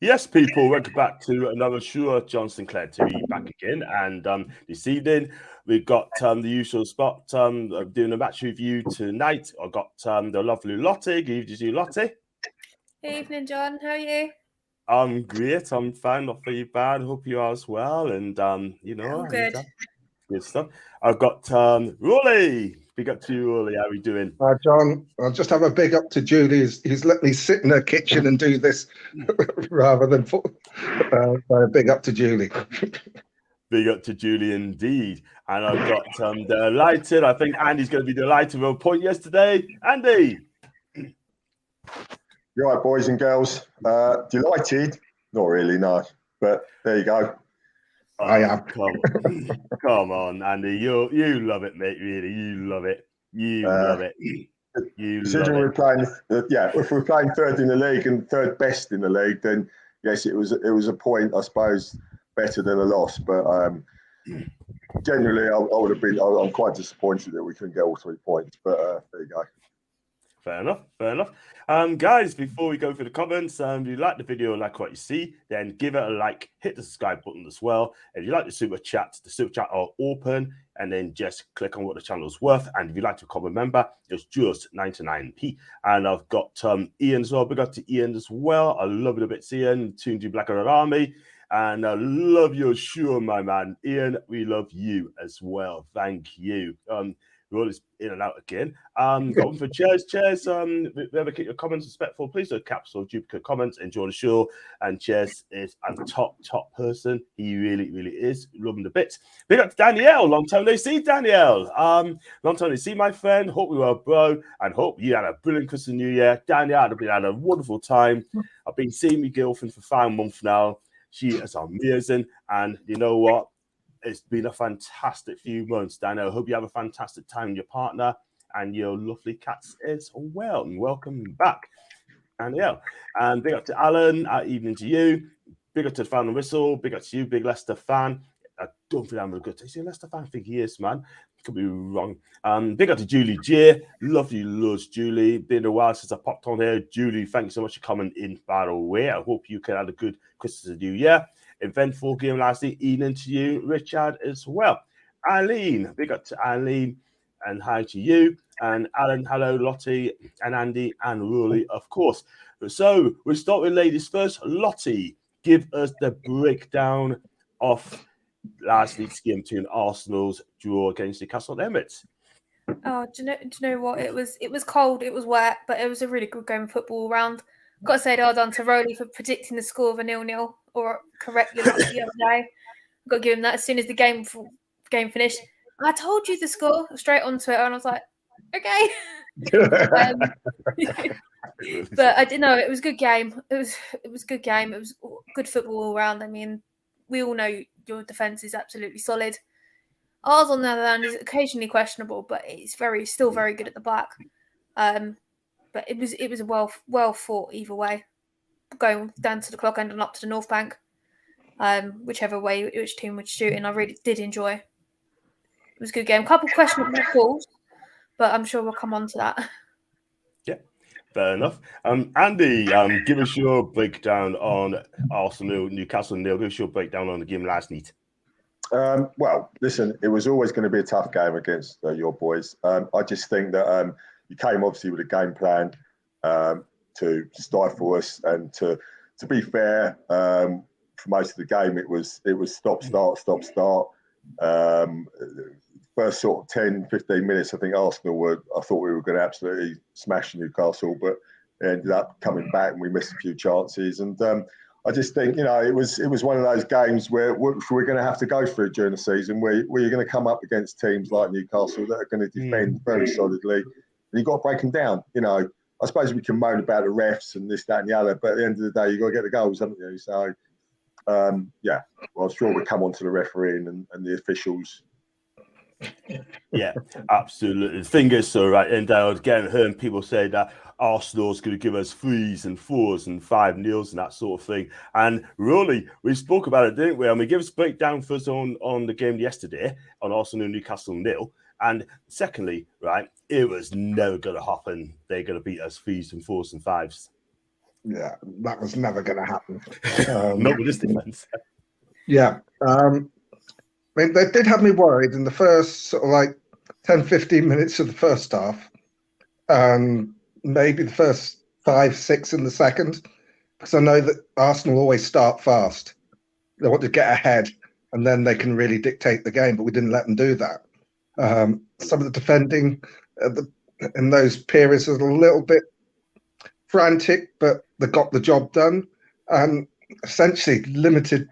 Yes, people, welcome back to another show. John Sinclair TV back again. And this evening, we've got the usual spot doing a match review tonight. I've got the lovely Lottie. Good evening to you, Lottie. Evening, John. How are you? I'm great. I'm fine. Not very bad. Hope you are as well. And, All good. Good stuff. I've got Rolly. Big up to you, Rolly. How are we doing? Hi, John. I'll just have a big up to Julie. He's let me sit in her kitchen and do this rather than so big up to Julie. Big up to Julie indeed. And I've got delighted. I think Andy's going to be delighted with a point yesterday. Andy. You're right, boys and girls. Delighted? Not really, no. But there you go. I am. Come on, Andy. You love it, mate. Really, you love it. You love it. Considering we're playing, if we're playing third in the league and third best in the league, then yes, it was a point, I suppose, better than a loss. But generally, I would have been. I'm quite disappointed that we couldn't get all 3 points. But there you go. Fair enough. Guys, before we go through the comments, if you like the video, like what you see, then give it a like, hit the subscribe button as well. If you like the super chat are open, and then just click on what the channel is worth. And if you'd like to become a member, it's just 99p. And I've got Ian as well. Big up to Ian as well. I love it a bit, Ian. Toon to Black Red Army. And I love your show, my man. Ian, we love you as well. Thank you. We're all in and out again. Got one for Chairs. Chairs, remember, keep your comments respectful. Please don't caps or duplicate comments. Enjoy the show. And Chairs is a top person. He really is. Love him the bits. Big up to Danielle. Long time no see, Danielle. Long time no see, my friend. Hope you well, bro. And hope you had a brilliant Christmas New Year. Danielle, I've had a wonderful time. I've been seeing my girlfriend for 5 months now. She is amazing. And you know what? It's been a fantastic few months, Daniel. I hope you have a fantastic time with your partner and your lovely cats as well. And welcome back, Danielle. And big up to Alan. Evening to you. Big up to the fan and whistle. Big up to you, big Leicester fan. I don't think I'm a good. Is he a Leicester fan? I think he is, man. Could be wrong. Big up to Julie J. Love you, loads, Julie. Been a while since I popped on here. Julie, thanks so much for coming in, by the way. I hope you can have a good Christmas and New Year. Eventful game last night. Evening to you, Richard, as well. Eileen, big up to Eileen, and hi to you. And Alan, hello, Lottie, and Andy, and Rory, of course. So we'll start with ladies first. Lottie, give us the breakdown of last night's game between Arsenal's draw against Newcastle Emirates. Oh, do you know what? It was cold, it was wet, but it was a really good game of football round. Got to say well done to Rowley for predicting the score of a 0-0 or correctly the other day. Got to give him that as soon as the game finished. I told you the score straight onto it, and I was like, okay. But I didn't know it was a good game. It was a good game. It was good football all round. I mean, we all know your defence is absolutely solid. Ours, on the other hand, is occasionally questionable, but it's still very good at the back. But it was a well fought either way, going down to the clock end and up to the North Bank, whichever way which team was shooting. I really did enjoy. It was a good game. A couple of questionable calls, but I'm sure we'll come on to that. Yeah, fair enough. Andy, give us your breakdown on Arsenal, Newcastle nil. Give us your breakdown on the game last night. Well, listen, it was always going to be a tough game against your boys. I just think that you came obviously with a game plan to stifle us, and to be fair, for most of the game it was stop start. First sort of 10, 15 minutes, I think Arsenal I thought we were going to absolutely smash Newcastle, but it ended up coming back and we missed a few chances. And I just think, it was one of those games where we're going to have to go through during the season, where you're going to come up against teams like Newcastle that are going to defend very solidly, and you've got to break them down. I suppose we can moan about the refs and this, that, and the other, but at the end of the day, you've got to get the goals, haven't you? So, well, I'm sure we'll come on to the refereeing and the officials. Yeah, absolutely. The thing is, so right, and I was getting hearing people say that Arsenal's going to give us 3s and 4s and 5-0s and that sort of thing. And really, we spoke about it, didn't we? I mean, give us a breakdown first on the game yesterday on Arsenal Newcastle 0. And secondly, right, it was never going to happen. They're going to beat us 3s and 4s and 5s. Yeah, that was never going to happen. Not with this defense. Yeah. I mean, they did have me worried in the first sort of like 10, 15 minutes of the first half, and maybe the first 5, 6 in the second, because I know that Arsenal always start fast. They want to get ahead, and then they can really dictate the game, but we didn't let them do that. Some of the defending in those periods was a little bit frantic, but they got the job done and essentially limited.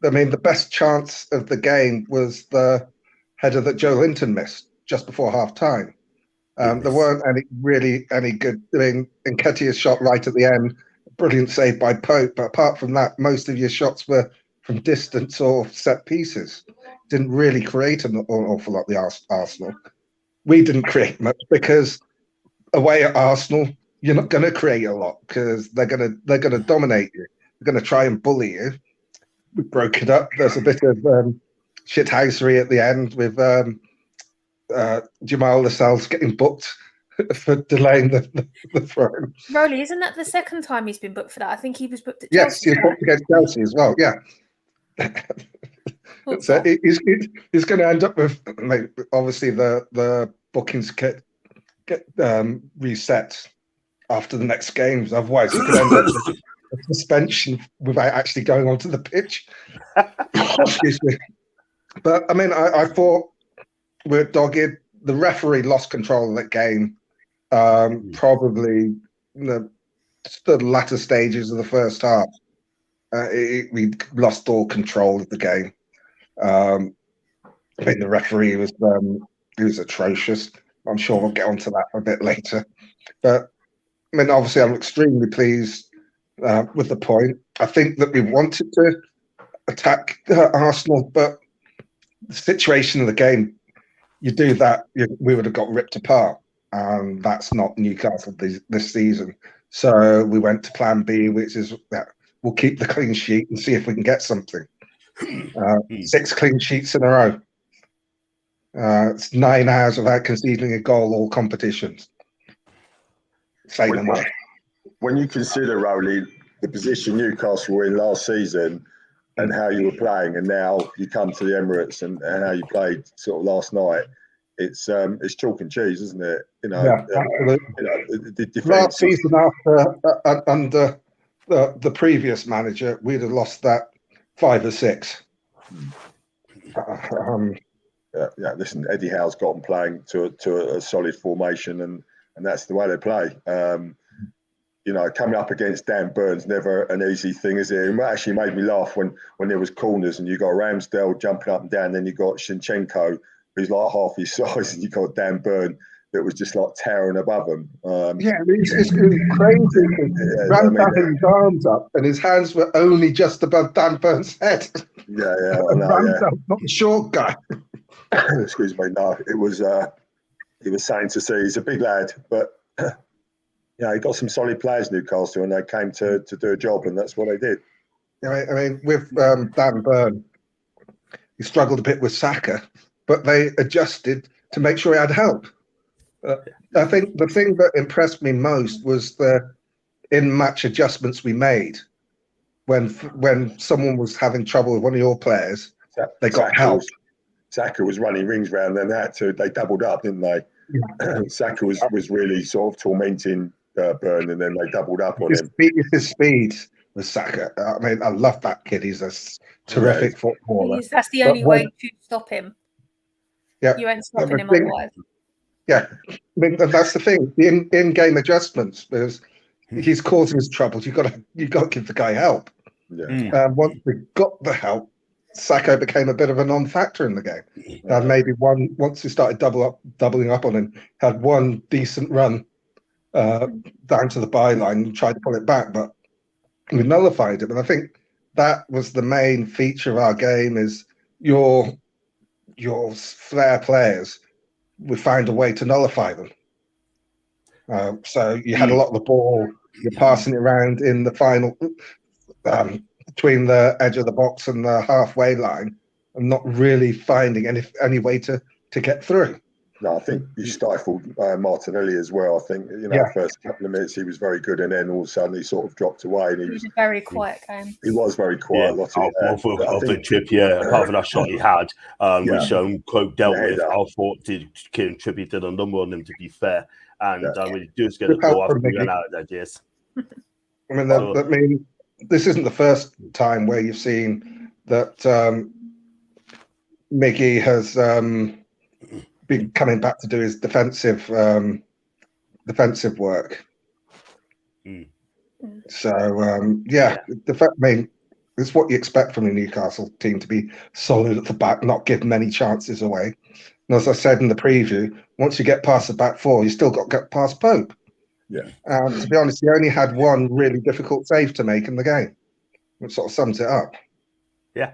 I mean, the best chance of the game was the header that Joe Linton missed just before half time. There weren't any good. I mean, Nketiah's shot right at the end, brilliant save by Pope. But apart from that, most of your shots were from distance or set pieces. Didn't really create an awful lot. The Arsenal, we didn't create much because away at Arsenal, you're not going to create a lot because they're going to dominate you. They're going to try and bully you. We broke it up. There's a bit of shithousery at the end with Jamal Lascelles getting booked for delaying the throw. Rowley, isn't that the second time he's been booked for that? I think he was booked at Yes, Chelsea. he was booked against Chelsea as well. Yeah. So he's going to end up with obviously the bookings get reset after the next games. Otherwise, he could end up with a suspension without actually going onto the pitch. Excuse me. But I mean, I thought we're dogged. The referee lost control of that game. Probably the latter stages of the first half. We lost all control of the game. I think the referee was atrocious. I'm sure we'll get onto that a bit later. But I mean, obviously, I'm extremely pleased with the point. I think that we wanted to attack Arsenal, but the situation of the game, you do that, we would have got ripped apart, and that's not Newcastle this season. So we went to Plan B, which is that we'll keep the clean sheet and see if we can get something. 6 clean sheets in a row. It's 9 hours without conceding a goal, all competitions. Saying a lot. When you consider, Rowley, the position Newcastle were in last season and how you were playing, and now you come to the Emirates and how you played sort of last night, it's chalk and cheese, isn't it? You know, yeah, absolutely. You know, the defense last season under the previous manager, we'd have lost that 5 or 6. Yeah. Listen, Eddie Howe's got them playing to a solid formation, and that's the way they play. You know, coming up against Dan Burn's never an easy thing, is it? It actually made me laugh when there was corners and you got Ramsdale jumping up and down, then you got Shinchenko, who's like half his size, and you got Dan Burn that was just like towering above him. It's crazy. Ramsdale had his arms up and his hands were only just above Dan Burn's head. Yeah, I know, Ramsdale, not the short guy. Excuse me, no, it was saying to see. He's a big lad, but he got some solid players, Newcastle, and they came to do a job, and that's what they did. I mean, with Dan Burn, he struggled a bit with Saka, but they adjusted to make sure he had help. I think the thing that impressed me most was the in-match adjustments we made. When someone was having trouble with one of your players, they got help. Saka was running rings round, and they doubled up, didn't they? Yeah. Saka was really sort of tormenting Burn, and then they doubled up on him. His speed was Saka. I mean, I love that kid. He's a terrific footballer. That's the only way to stop him. Yeah, you ain't stopping him otherwise. Yeah, I mean, that's the thing. The in-game adjustments, because he's causing us troubles. You got to give the guy help. Yeah. Once we got the help, Saka became a bit of a non-factor in the game. And maybe once he started doubling up on him, had one decent run down to the byline and tried to pull it back, but we nullified him. And I think that was the main feature of our game: is your flair players. We found a way to nullify them. So you had a lot of the ball. You're passing it around in the final between the edge of the box and the halfway line, and not really finding any way to get through. No, I think he stifled Martinelli as well. I think, you know, first couple of minutes he was very good, and then all of a sudden he sort of dropped away. And it was a very quiet game. He was very quiet. Off the trip, apart from that shot he had, which Cloak dealt with, I thought Kieran Trippier did a number on him, to be fair. And when he does get a goal after he ran out of there, yes. I mean, this isn't the first time where you've seen that Miggy has been coming back to do his defensive work. So I mean, it's what you expect from the Newcastle team, to be solid at the back, not give many chances away. And as I said in the preview, once you get past the back four, you still got to get past Pope. Yeah. To be honest, he only had one really difficult save to make in the game, which sort of sums it up. Yeah,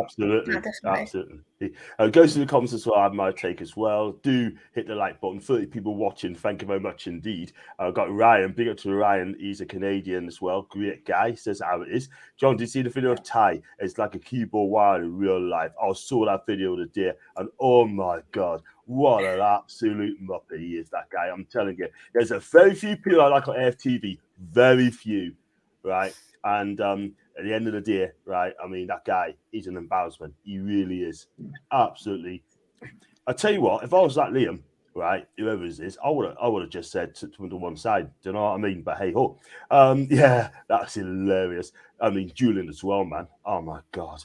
absolutely. Goes to the comments as well. I have my take as well. Do hit the like button. 30 people watching. Thank you very much indeed. I've got Ryan. Big up to Ryan. He's a Canadian as well. Great guy. Says how it is. John, did you see the video of Ty? It's like a keyboard warrior in real life. I saw that video today, and oh my God, what an absolute muppet he is, that guy. I'm telling you. There's a very few people I like on AFTV. Very few, right? And at the end of the day, right, I mean, that guy, he's an embarrassment. He really is. Absolutely. I tell you what, if I was like Liam, right, whoever it is, I would have just said to him to one side. Do you know what I mean? But hey ho. Yeah, that's hilarious. I mean, Julian as well, man. Oh my God.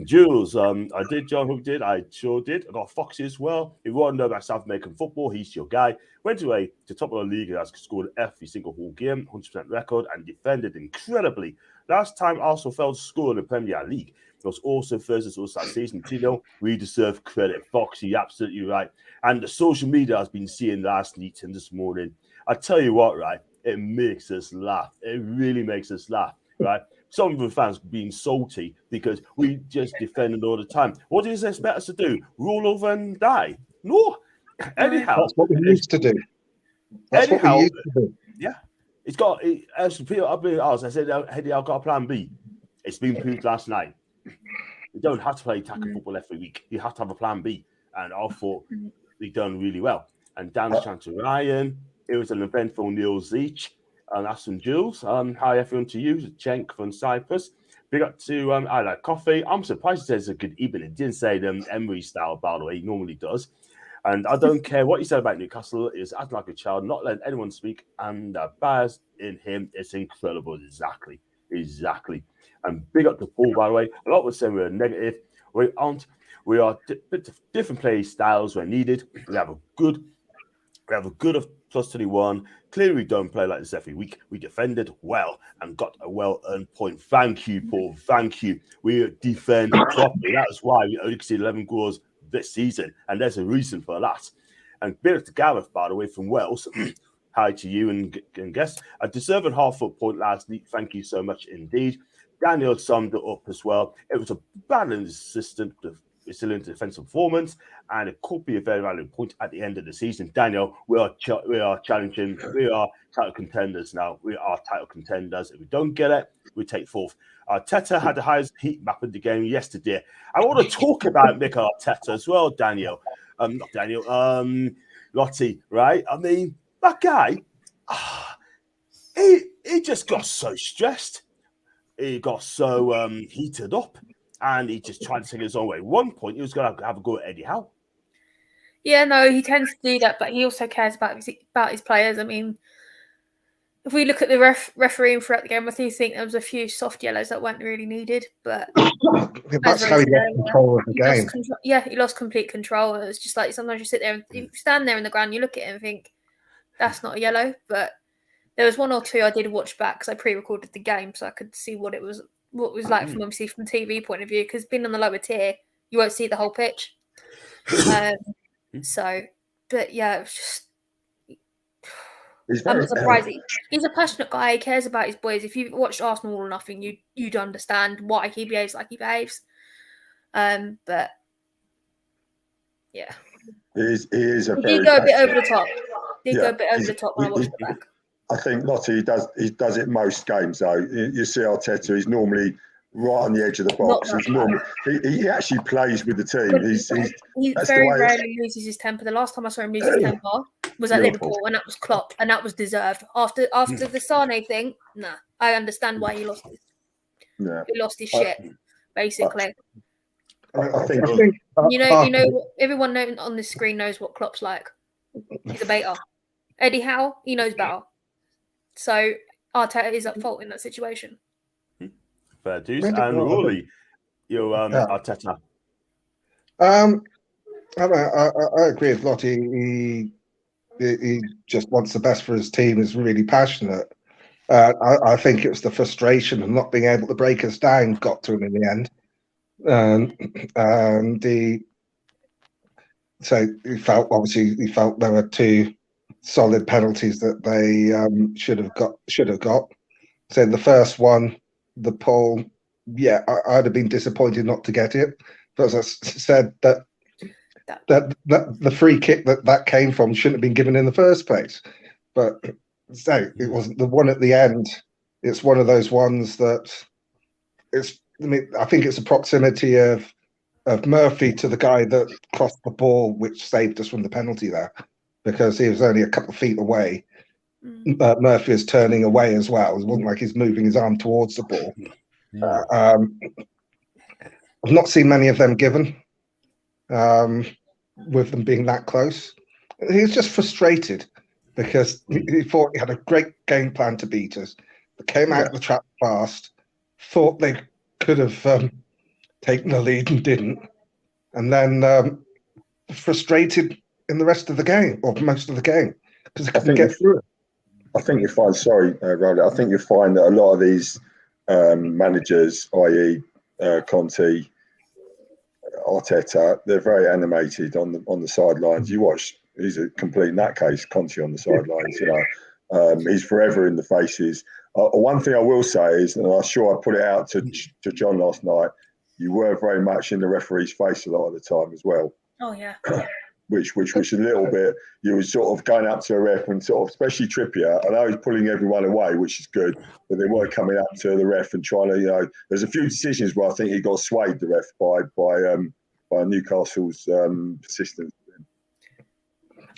Jules, I did. John Hook did. I sure did. I got Foxy as well. If you want to know about South American football, he's your guy. Went to top of the league and has scored every single whole game, 100% record, and defended incredibly. Last time Arsenal failed to score in the Premier League, it was also Thursday's All-Star season. Tino, we deserve credit. Foxy, absolutely right. And the social media has been seeing last night and this morning. I tell you what, right, it makes us laugh. It really makes us laugh, right? Some of the fans being salty because we just defended all the time. What do you expect us to do? Roll over and die? No. Anyhow, that's what we used to do. Yeah. It's got, as people I've been asked, I said, hey, I've got a plan B. It's been proved last night. You don't have to play tackle football every week. You have to have a plan B. And I thought we've done really well. And Dan's chant to Ryan. It was an eventful Neil Zeech. And Aston Jules. Hi, everyone, to you. Cenk from Cyprus. Big up to I Like Coffee. I'm surprised he says a good evening. It didn't say the Emery style, by the way. He normally does. And I don't care what you said about Newcastle. Is acting like a child, not letting anyone speak. And the bias in him is incredible. Exactly. And big up to Paul, by the way. A lot was saying we're negative. We aren't. We are different play styles when needed. We have a good of +21. Clearly, we don't play like this every week. We defended well and got a well-earned point. Thank you, Paul. Thank you. We defend properly. That's why we only conceded 11 goals this season, and there's a reason for that. And bit of to Gareth, by the way, from Wales. Hi to you and guests. A deserving half-foot point last week. Thank you so much indeed. Daniel summed it up as well. It was a balanced, resilient defensive performance, and it could be a very valuable point at the end of the season. Daniel, we are challenging. We are title contenders now. We are title contenders. If we don't get it, we take fourth. Arteta had the highest heat map in the game yesterday. I want to talk about Mikel Arteta as well, Daniel. Lottie, right? I mean, that guy, he just got so stressed. He got so heated up. And he just tried to take it his own way. At one point, he was going to have a go at Eddie Howe. Yeah, no, he tends to do that, but he also cares about his players. I mean, if we look at the refereeing throughout the game, I do think there was a few soft yellows that weren't really needed. But that's how he lost control of the game. He lost complete control. It's just like sometimes you sit there and you stand there in the ground, you look at it and think, that's not a yellow. But there was one or two I did watch back because I pre-recorded the game so I could see what it was like from TV point of view, because being on the lower tier, you won't see the whole pitch. But yeah, it was just. I'm not surprised. He's a passionate guy. He cares about his boys. If you've watched Arsenal All or Nothing, you'd understand why he behaves like he behaves. But yeah, he is a. He did go a bit over the top. Go a bit over the top when I watched it back. I think Lottie does it most games though. You see Arteta, he's normally right on the edge of the box. He's normal. He actually plays with the team. He very rarely loses his temper. The last time I saw him lose his temper was at Liverpool, and that was Klopp, and that was deserved. After the Sane thing, nah, I understand why he lost his. Yeah. He lost his shit, basically. I think you know, everyone on this screen knows what Klopp's like. He's a beta. Eddie Howe, he knows better. So Arteta is at fault in that situation. Fair dues. And Rory, Arteta. I agree with Lottie. He just wants the best for his team. Is really passionate. I think it was the frustration of not being able to break us down got to him in the end. So he felt there were two solid penalties that they should have got. So the first one, the Paul, I'd have been disappointed not to get it. But as I said, that the free kick that came from shouldn't have been given in the first place. But so it wasn't the one at the end. It's one of those ones that I think it's a proximity of Murphy to the guy that crossed the ball, which saved us from the penalty there, because he was only a couple of feet away. But Murphy is turning away as well. It wasn't like he's moving his arm towards the ball. I've not seen many of them given, with them being that close. He was just frustrated because he thought he had a great game plan to beat us. They came out of the trap fast, thought they could have taken the lead and didn't, and then frustrated in the rest of the game, or most of the game, because they couldn't get through it. I think you find, Riley, I think you find that a lot of these managers, i.e. Conte, Arteta, they're very animated on the sidelines. You watch, he's a complete nutcase, Conte on the sidelines. He's forever in the faces. One thing I will say is, and I'm sure I put it out to John last night, you were very much in the referee's face a lot of the time as well. Oh yeah. Which was a little bit, you were sort of going up to a ref and sort of, especially Trippier, I know he's pulling everyone away, which is good, but they were coming up to the ref and trying to, there's a few decisions where I think he got swayed, the ref, by Newcastle's persistence.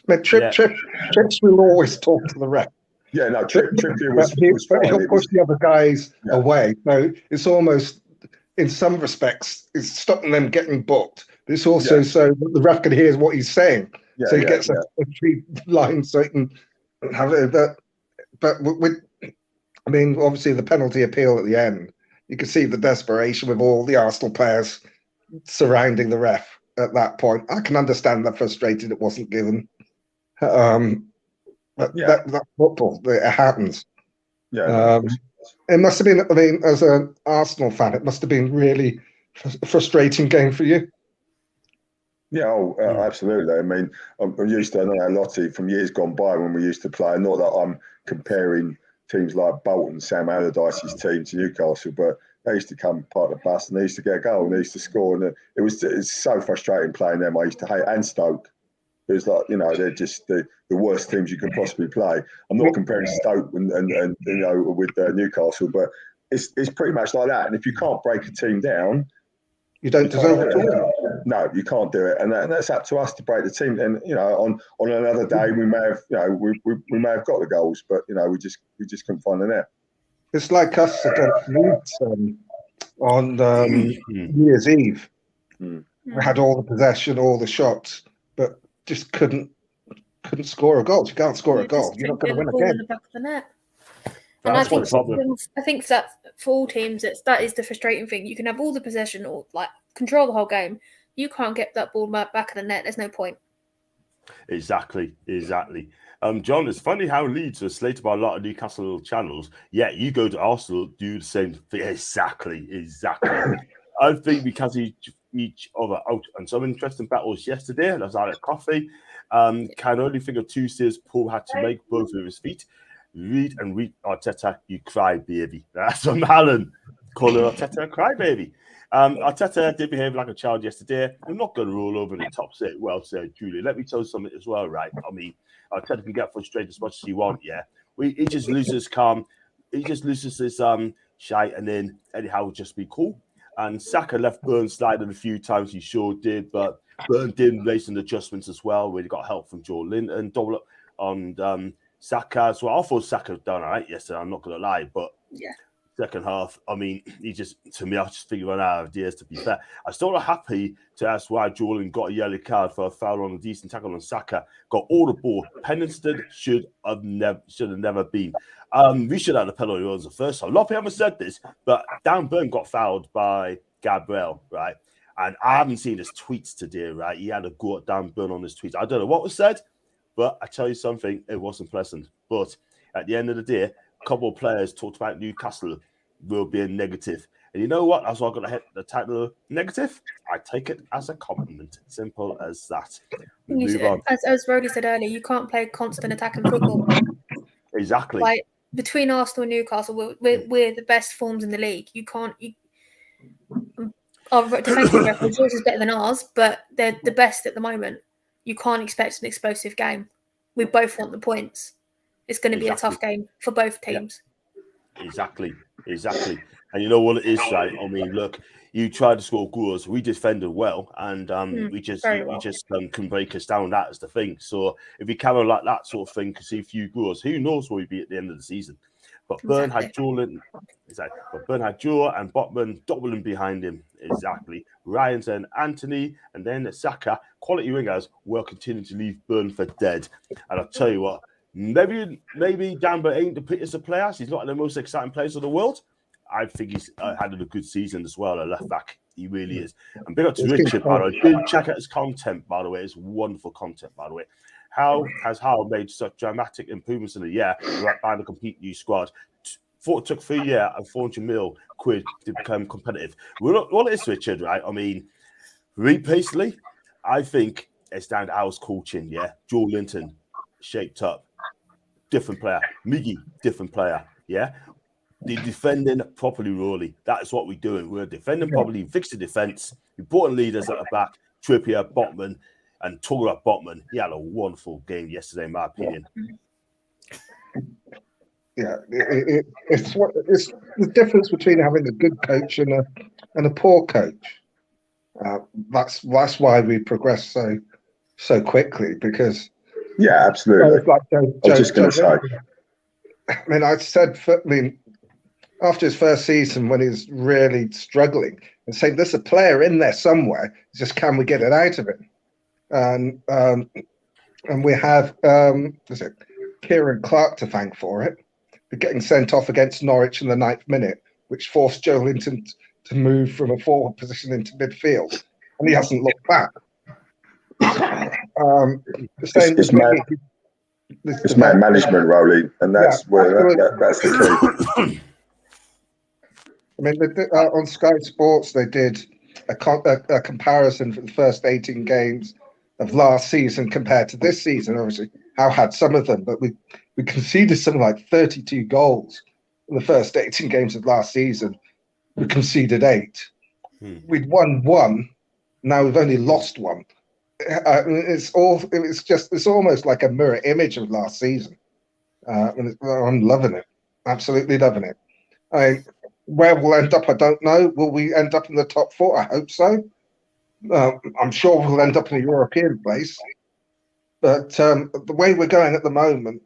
But Trips will always talk to the ref. Yeah, no, Trippier was fine. He'll push the other guys away. So it's almost, in some respects, it's stopping them getting booked. But it's also so that the ref can hear what he's saying. So he gets a free line so he can have it. But obviously the penalty appeal at the end, you could see the desperation with all the Arsenal players surrounding the ref at that point. I can understand that frustrated it wasn't given. But that's football. It happens. It must have been, as an Arsenal fan, it must have been really a frustrating game for you. Yeah, absolutely. I'm used to, I know Lottie from years gone by when we used to play, not that I'm comparing teams like Bolton, Sam Allardyce's team to Newcastle, but they used to come part of the bus and they used to get a goal and they used to score. And it's so frustrating playing them. I used to hate, and Stoke. It was like, they're just the worst teams you can possibly play. I'm not comparing Stoke and with Newcastle, but it's pretty much like that. And if you can't break a team down, you don't deserve it to win. No, you can't do it, and that's up to us to break the team. And on another day, we may have we may have got the goals, but we just couldn't find the net. It's like us against Leeds on New Year's Eve. We had all the possession, all the shots, but just couldn't score a goal. You can't score a goal, you're not going to win a game. In the back of the net. And I think that for all teams, that is the frustrating thing. You can have all the possession or control the whole game. You can't get that ball back of the net. There's no point. Exactly. John, it's funny how Leeds are slated by a lot of Newcastle channels. Yeah, you go to Arsenal, do the same thing. Exactly. I think we can see each other out on some interesting battles yesterday. As I had a coffee. Can only think of 2 saves Paul had to make, both with his feet. Read Arteta, you cry baby. That's from Alan. Calling Arteta a cry baby. Arteta did behave like a child yesterday. I'm not going to roll over the top. Say well said, Julie. Let me tell you something as well, right? Arteta can get frustrated as much as he wants. Yeah, he just loses calm. He just loses his shite, and then Eddie Howe would just be cool. And Saka left Burn sliding a few times, he sure did, but Burn did make some adjustments as well, where he got help from Joe Linton, double up on Saka as well. I thought Saka done all right yesterday, I'm not going to lie, but second half, I mean, I just think he ran out of ideas, to be fair. I'm still not happy to ask why Jordan got a yellow card for a foul on a decent tackle on Saka. Got all the ball. Pennington should have never been. We should have the penalty on the first time. A lot of people haven't said this, but Dan Burn got fouled by Gabriel, right? And I haven't seen his tweets today, right? He had a go at Dan Burn on his tweets. I don't know what was said, but I tell you something, it wasn't pleasant. But at the end of the day, a couple of players talked about Newcastle will be a negative. And you know what? That's why I got to hit the title negative. I take it as a compliment. Simple as that. Move on. As Roddy said earlier, you can't play constant attacking football. Exactly. Like, between Arsenal and Newcastle, we're the best forms in the league. You can't... Our defensive record is better than ours, but they're the best at the moment. You can't expect an explosive game. We both want the points. It's going to be a tough game for both teams. Yeah. Exactly. And you know what it is, right? I mean, look, you tried to score goals. We defended well, and we just can break us down. That is the thing. So if we carry like that sort of thing, can see a few goals, who knows where we'd be at the end of the season. But Burn had Joe and Botman doubling behind him. Exactly. Ryan's and Anthony, and then Saka, quality wingers, will continue to leave Burn for dead. And I'll tell you what, maybe Danber ain't the prettiest of players. He's not the most exciting players of the world. I think he's had a good season as well, a left back. He really is. And big up to Richard, by the way. Did check out his content, by the way. It's wonderful content, by the way. How has Howell made such dramatic improvements in a year without buying a complete new squad? Thought it took 3 years and 400 mil quid to become competitive. Well, it is, Richard, right? I mean, me personally, I think it's down to Howell's coaching, yeah? Joe Linton, shaped up. Different player. Miggy, different player, yeah? The defending properly, Rolly. That is what we're doing. We're defending properly, fix the defence, important leaders at the back, Trippier, Botman, and talking about Botman, he had a wonderful game yesterday, in my opinion. Yeah, it's the difference between having a good coach and a poor coach. That's why we progress so quickly, because absolutely. Like I was just going to say. I mean, after his first season, when he was really struggling, and saying there's a player in there somewhere, just can we get it out of him? And we have Kieran Clark to thank for it, for getting sent off against Norwich in the 9th minute, which forced Joe Linton to move from a forward position into midfield, and he hasn't looked back. It's man management, Rowley, and that's that's the key. I mean, on Sky Sports, they did a comparison for the first 18 games of last season compared to this season. Obviously, Howe had some of them, but we conceded something like 32 goals in the first 18 games of last season. We conceded 8. We'd won 1. Now we've only lost 1. It's almost like a mirror image of last season. I'm loving it, absolutely loving it. Where we'll end up, I don't know. Will we end up in the top 4? I hope so. I'm sure we'll end up in a European place. But the way we're going at the moment,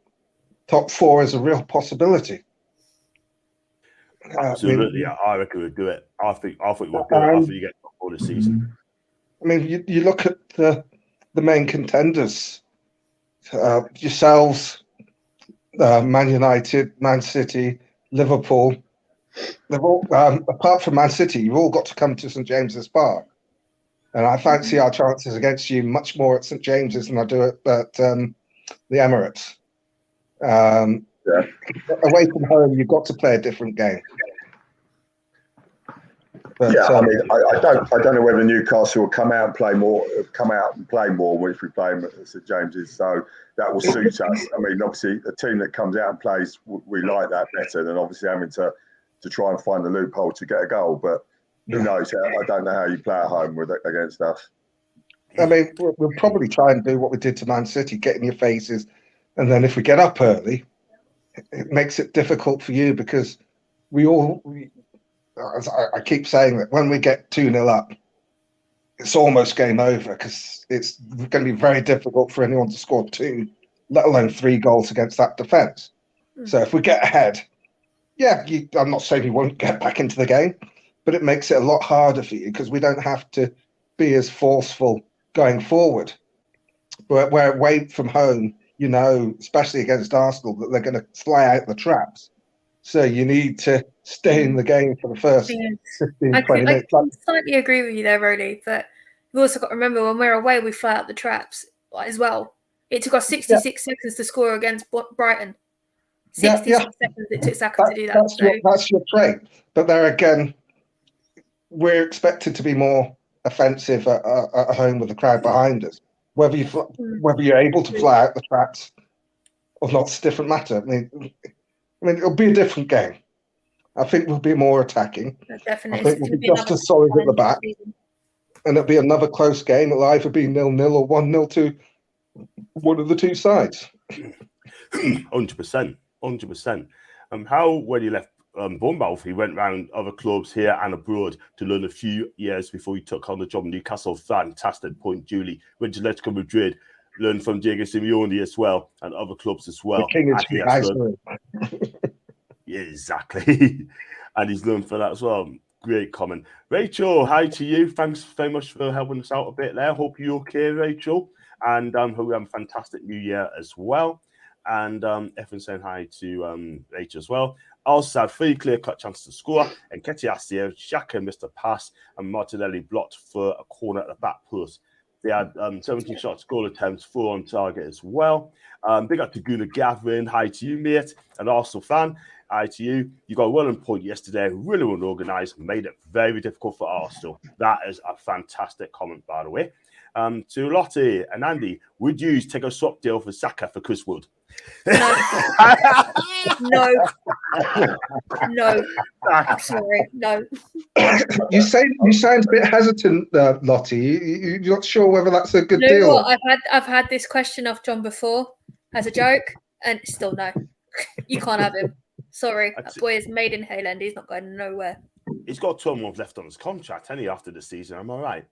top 4 is a real possibility. Absolutely, I reckon we'll do it. I think we'll do it after you get top 4 this season. I mean, you look at the main contenders, yourselves, Man United, Man City, Liverpool. They've all, apart from Man City, you've all got to come to St James's Park. And I fancy our chances against you much more at St James's than I do at the Emirates. Away from home, you've got to play a different game. But, I mean, I don't know whether Newcastle will come out and play more if we play them at St James's. So that will suit us. I mean, obviously, a team that comes out and plays, we like that better than obviously having to try and find the loophole to get a goal. But who knows? I don't know how you play at home against us. I mean, we'll probably try and do what we did to Man City, get in your faces, and then if we get up early, it makes it difficult for you because as I keep saying that when we get 2-0 up, it's almost game over because it's going to be very difficult for anyone to score 2, let alone 3 goals against that defence. So if we get ahead, I'm not saying you won't get back into the game, but it makes it a lot harder for you because we don't have to be as forceful going forward. Where away from home, especially against Arsenal, that they're going to fly out the traps. So you need to stay in the game for the first 15, 20 minutes. I slightly agree with you there, Rody, but we've also got to remember when we're away, we fly out the traps as well. It took us 66 seconds to score against Brighton. 66 seconds it took Saka to do that. That's your trait. But there again, we're expected to be more offensive at home with the crowd behind us. Whether you're able to fly out the traps or not, it's a different matter. I mean, it'll be a different game. I think we'll be more attacking. Definitely. I think we'll be just as solid at the back. And it'll be another close game. It'll either be 0-0 or 1-0 to one of the two sides. 100%. How, when you left Bournemouth, he went round other clubs here and abroad to learn a few years before he took on the job in Newcastle. Fantastic point, Julie. Went to Atletico Madrid, learned from Diego Simeone as well, and other clubs as well. Yeah, exactly. And he's learned for that as well. Great comment. Rachel, hi to you. Thanks very much for helping us out a bit there. Hope you're okay, Rachel. And hope you have a fantastic new year as well. And everyone's saying hi to Rachel as well. Also had 3 clear-cut chances to score, and Nketiah, Xhaka missed a pass, and Martinelli blocked for a corner at the back post. They had 17 shots, goal attempts, 4 on target as well. Big up to Guna Gavin. Hi to you, mate. An Arsenal fan. Hi to you. You got well on point yesterday. Really well organised. Made it very difficult for Arsenal. That is a fantastic comment, by the way. To Lottie and Andy, would you take a swap deal for Saka for Chris Wood? No. Sorry, no. You sound a bit hesitant, Lottie. You're not sure whether that's a good deal. What? I've had this question off John before as a joke, and still no. You can't have him. Sorry, that boy is made in Hayland. He's not going nowhere. He's got 12 months left on his contract, hasn't he, after the season? Am I right?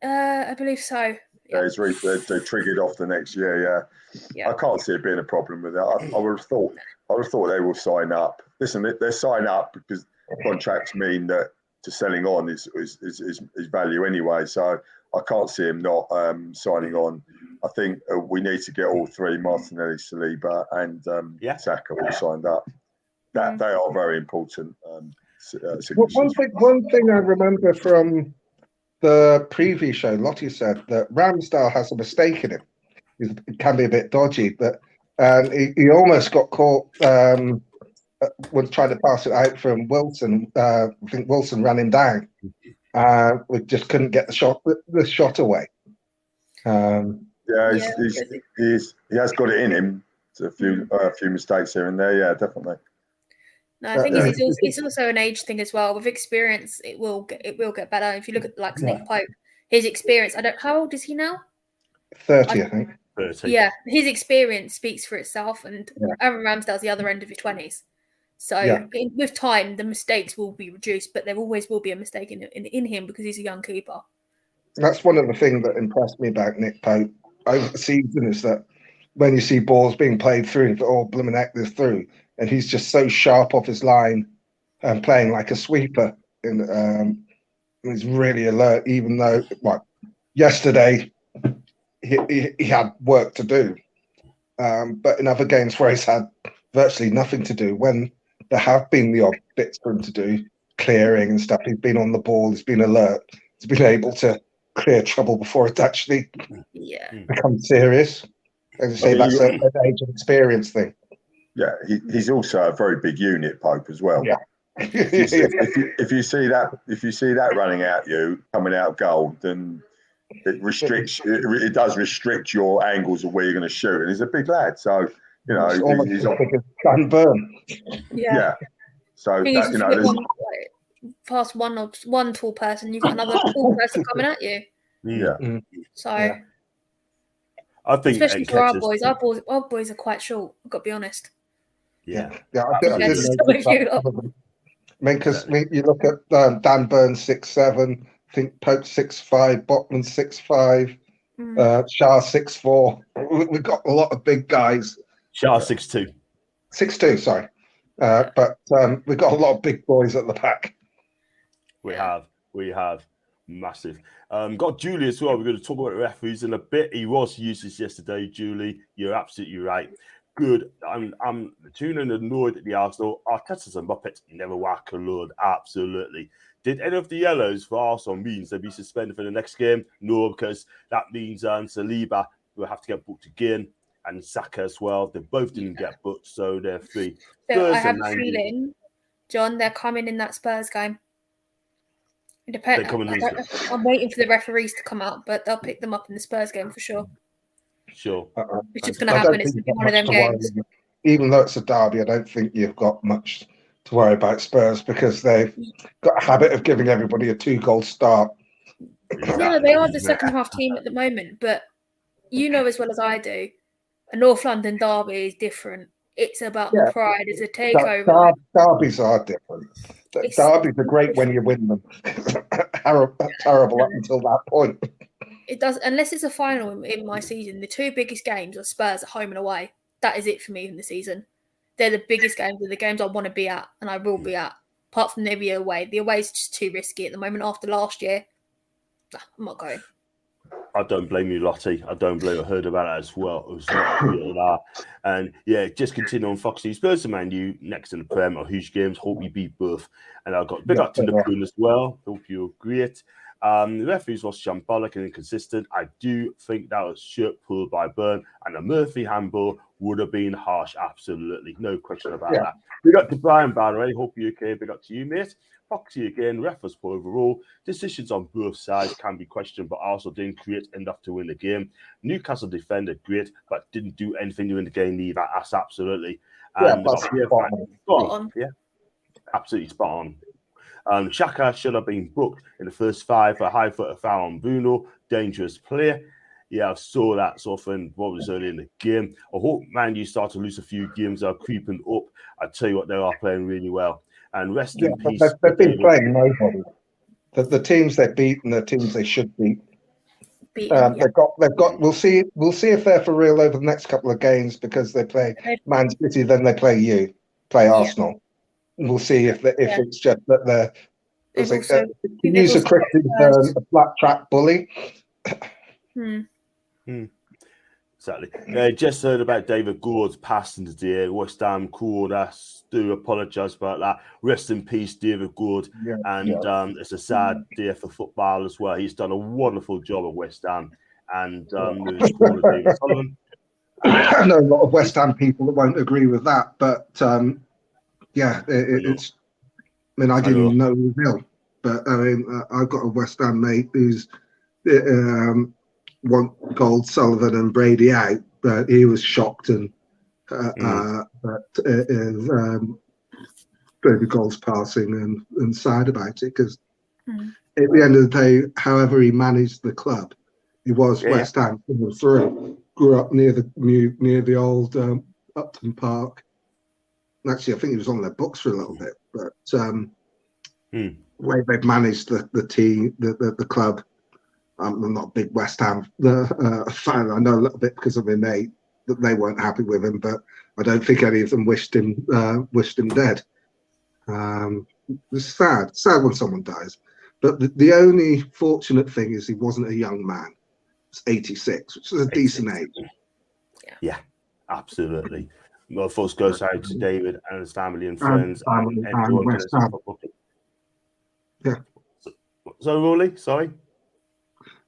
I believe so. Yeah, they triggered off the next year. Yeah. I can't see it being a problem with that. I would have thought they will sign up. Listen, they sign up because contracts mean that to selling on is value anyway. So I can't see him not signing on. I think we need to get all 3, Martinelli, Saliba, and Saka, all signed up. That they are very important. One thing I remember from the preview show, Lottie said that Ramsdale has a mistake in him. It can be a bit dodgy, but he almost got caught when trying to pass it out from Wilson. I think Wilson ran him down. We just couldn't get the shot away. He has got it in him. It's a few mistakes here and there. Yeah, definitely. No, I think it's also an age thing as well. With experience, it will get better. If you look at Nick Pope, his experience. How old is he now? 30, I think. 30. Yeah, his experience speaks for itself, and Aaron Ramsdale's the other end of his 20s. So with time, the mistakes will be reduced, but there always will be a mistake in him because he's a young keeper. That's one of the things that impressed me about Nick Pope over the season is that when you see balls being played through, and blooming heck, this through. And he's just so sharp off his line and playing like a sweeper. And he's really alert, even though, yesterday he had work to do. But in other games where he's had virtually nothing to do, when there have been the odd bits for him to do, clearing and stuff, he's been on the ball, he's been alert, he's been able to clear trouble before it actually becomes serious. As I say, that's an age and experience thing. Yeah, he's also a very big unit, Pope, as well. Yeah. if you see that running at you, coming out of goal, then it restricts. It does restrict your angles of where you're going to shoot. And he's a big lad, so he's almost as big as Dan Burn. Yeah. So there's past one tall person, you've got another tall person coming at you. Yeah. So. I think, especially for our boys are quite short. I've got to be honest. Yeah. I didn't know I mean, because you look at Dan Burns 6'7", I think Pope 6'5", Botman 6'5", Shah 6'4". We've got a lot of big guys. Shah 6'2". 6'2", sorry. But we've got a lot of big boys at the back. We have massive. Got Julie as well. We're going to talk about the referees in a bit. He was useless yesterday, Julie. You're absolutely right. Good. I'm tuning annoyed at the Arsenal. Arteta's a muppet. Never whack a load. Absolutely. Did any of the yellows for Arsenal means they'll be suspended for the next game? No, because that means Saliba will have to get booked again, and Saka as well. They both didn't get booked, so they're free. So I have a feeling, John, they're coming in that Spurs game. I'm waiting for the referees to come out, but they'll pick them up in the Spurs game for sure. Sure. Which is going to happen. It's going to be one of them games. Even though it's a derby, I don't think you've got much to worry about Spurs because they've got a habit of giving everybody a 2-goal start. No, they are the second half team at the moment, but you know as well as I do, a North London derby is different. It's about the pride. It's a takeover. Derbies are different. Derbies are great when you win them. Terrible up until that point. It does, unless it's a final in my season. The two biggest games are Spurs at home and away. That is it for me in the season. They're the biggest games. They're the games I want to be at, and I will be at. Apart from maybe away. The away is just too risky at the moment. After last year, I'm not going. I don't blame you, Lottie. I don't blame you. I heard about it as well. It was not good. And yeah, just continue on Foxy. Spurs and Man U next in the Prem are huge games. Hope you beat both. And I've got big up to the Toon as well. Hope you're great. The referees was shambolic and inconsistent. I do think that was shirt pulled by Burn, and a Murphy handball would have been harsh. Absolutely. No question about that. Big up to Brian, by the way. Hope you're okay. Big up to you, mate. Foxy again, ref was poor overall. Decisions on both sides can be questioned, but also didn't create enough to win the game. Newcastle defended great, but didn't do anything to win the game either. That's absolutely. And spot on. Yeah, absolutely spot on. Xhaka should have been booked in the first 5 for a high-footed foul on Bruno. Dangerous player. Yeah, I saw that sort of thing what was early in the game. I hope Man U start to lose a few games. They're creeping up. I tell you what, they are playing really well. And rest in peace. They've been playing nobody. The teams they beat and the teams they should beat. They've got. We'll see if they're for real over the next couple of games because they play Man City, then they play Arsenal. And we'll see if it's just that they're. Use a cricket a flat track bully. Exactly. Just heard about David Gord's passing today. West Ham called us. Do apologise about that. Rest in peace, David Gord. It's a sad day for football as well. He's done a wonderful job at West Ham. And I know a lot of West Ham people that won't agree with that, but it's. I mean, I didn't even know he was ill, but I mean, I've got a West Ham mate who's want Gold, Sullivan, and Brady out, but he was shocked and Brady Gold's passing and sad about it because at the end of the day, however he managed the club, he was West Ham through. Grew up near the old Upton Park. Actually, I think he was on their books for a little bit, but the way they've managed the team, the club. I'm not a big West Ham fan. I know a little bit because of my mate that they weren't happy with him, but I don't think any of them wished him dead. It's sad when someone dies. But the only fortunate thing is he wasn't a young man. It's 86, which is a decent age. Yeah, absolutely. Well, thoughts goes out to David and his family and friends and everyone. West Ham. Yeah. So, Rolly, sorry.